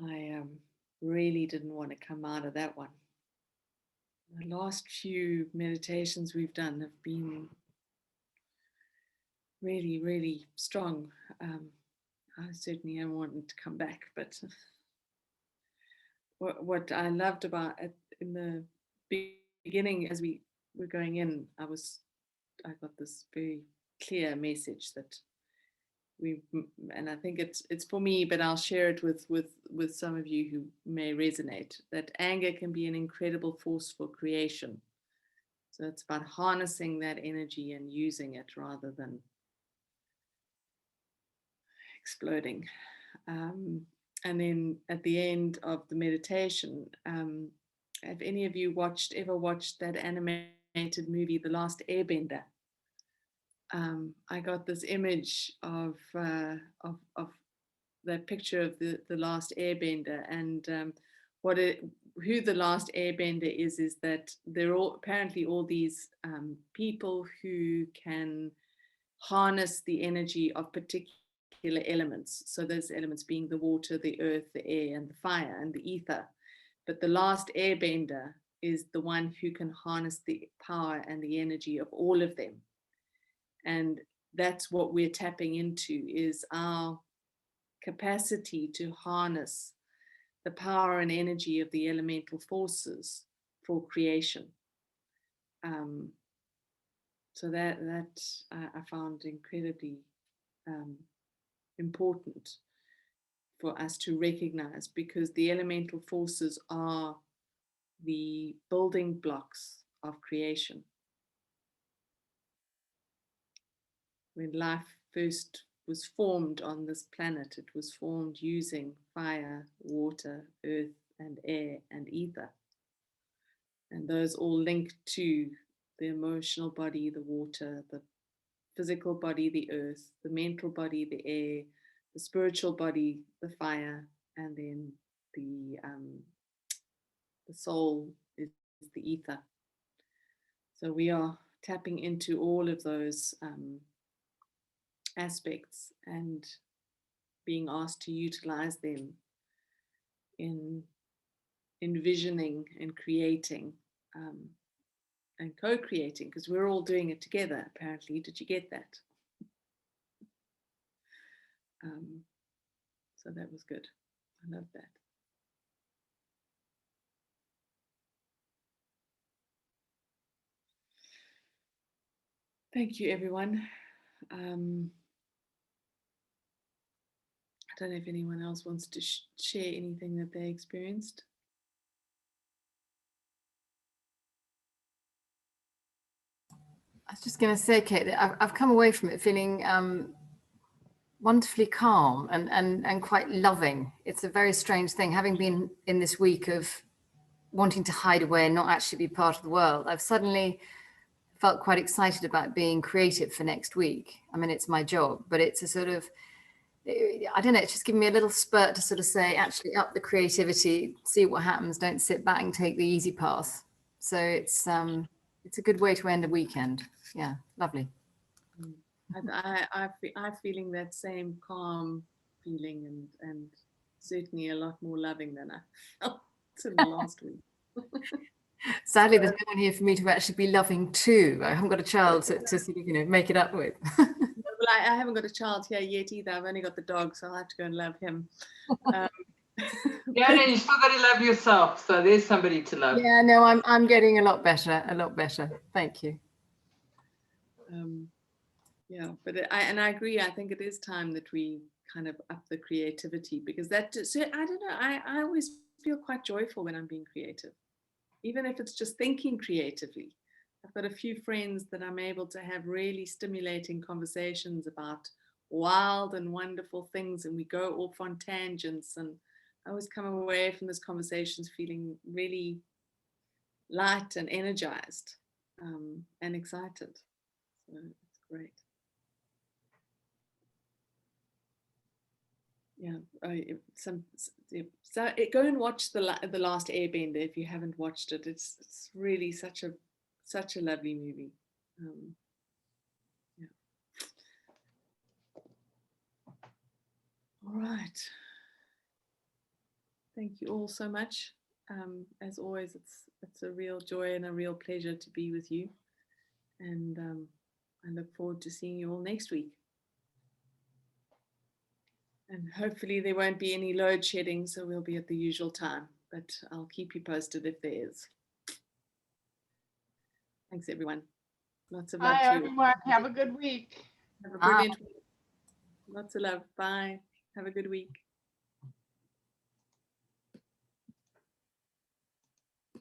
I really didn't want to come out of that one. The last few meditations we've done have been really, really strong. I certainly am wanting to come back, but what I loved about it in the beginning, as we were going in, I got this very clear message that and I think it's for me, but I'll share it with some of you who may resonate, that anger can be an incredible force for creation. So it's about harnessing that energy and using it rather than exploding. And then at the end of the meditation, have any of you ever watched that animated movie, The Last Airbender? I got this image of that picture of the Last Airbender, and who the Last Airbender is that they're apparently all these people who can harness the energy of particular elements. So those elements being the water, the earth, the air, and the fire, and the ether. But the Last Airbender is the one who can harness the power and the energy of all of them. And that's what we're tapping into, is our capacity to harness the power and energy of the elemental forces for creation. So that I found incredibly important for us to recognize, because the elemental forces are the building blocks of creation. When life first was formed on this planet, it was formed using fire, water, earth, and air, and ether. And those all link to the emotional body, the water, the physical body, the earth, the mental body, the air, the spiritual body, the fire, and then the soul is the ether. So we are tapping into all of those aspects and being asked to utilize them in envisioning and creating and co-creating, because we're all doing it together, apparently. Did you get that? So that was good. I love that. Thank you, everyone. I don't know if anyone else wants to share anything that they experienced. I was just going to say, Kate, that I've come away from it feeling wonderfully calm and quite loving. It's a very strange thing, having been in this week of wanting to hide away and not actually be part of the world. I've suddenly felt quite excited about being creative for next week. I mean, it's my job, but it's a sort of, I don't know, it's just given me a little spurt to sort of say, actually up the creativity, see what happens, don't sit back and take the easy path. So it's a good way to end a weekend. Yeah, lovely. I'm feeling that same calm feeling, and certainly a lot more loving than I felt in the last week. Sadly, there's no one here for me to actually be loving too. I haven't got a child to sort of, make it up with. Well, I haven't got a child here yet either. I've only got the dog, so I'll have to go and love him. Yeah, no, you still got to love yourself. So there's somebody to love. Yeah, no, I'm getting a lot better. Thank you. Yeah, but I agree. I think it is time that we kind of up the creativity, because that, so I don't know, I always feel quite joyful when I'm being creative, even if it's just thinking creatively. I've got a few friends that I'm able to have really stimulating conversations about wild and wonderful things, and we go off on tangents, and I always come away from those conversations feeling really light and energized, and excited. So it's great. Yeah, so go and watch the Last Airbender if you haven't watched it. It's really such a lovely movie. Yeah. All right. Thank you all so much. As always, it's a real joy and a real pleasure to be with you, and I look forward to seeing you all next week. And hopefully there won't be any load shedding, so we'll be at the usual time, but I'll keep you posted if there is. Thanks, everyone. Lots of love Bye, to you. everyone. Have a good week. Have a brilliant week. Lots of love. Bye. Have a good week.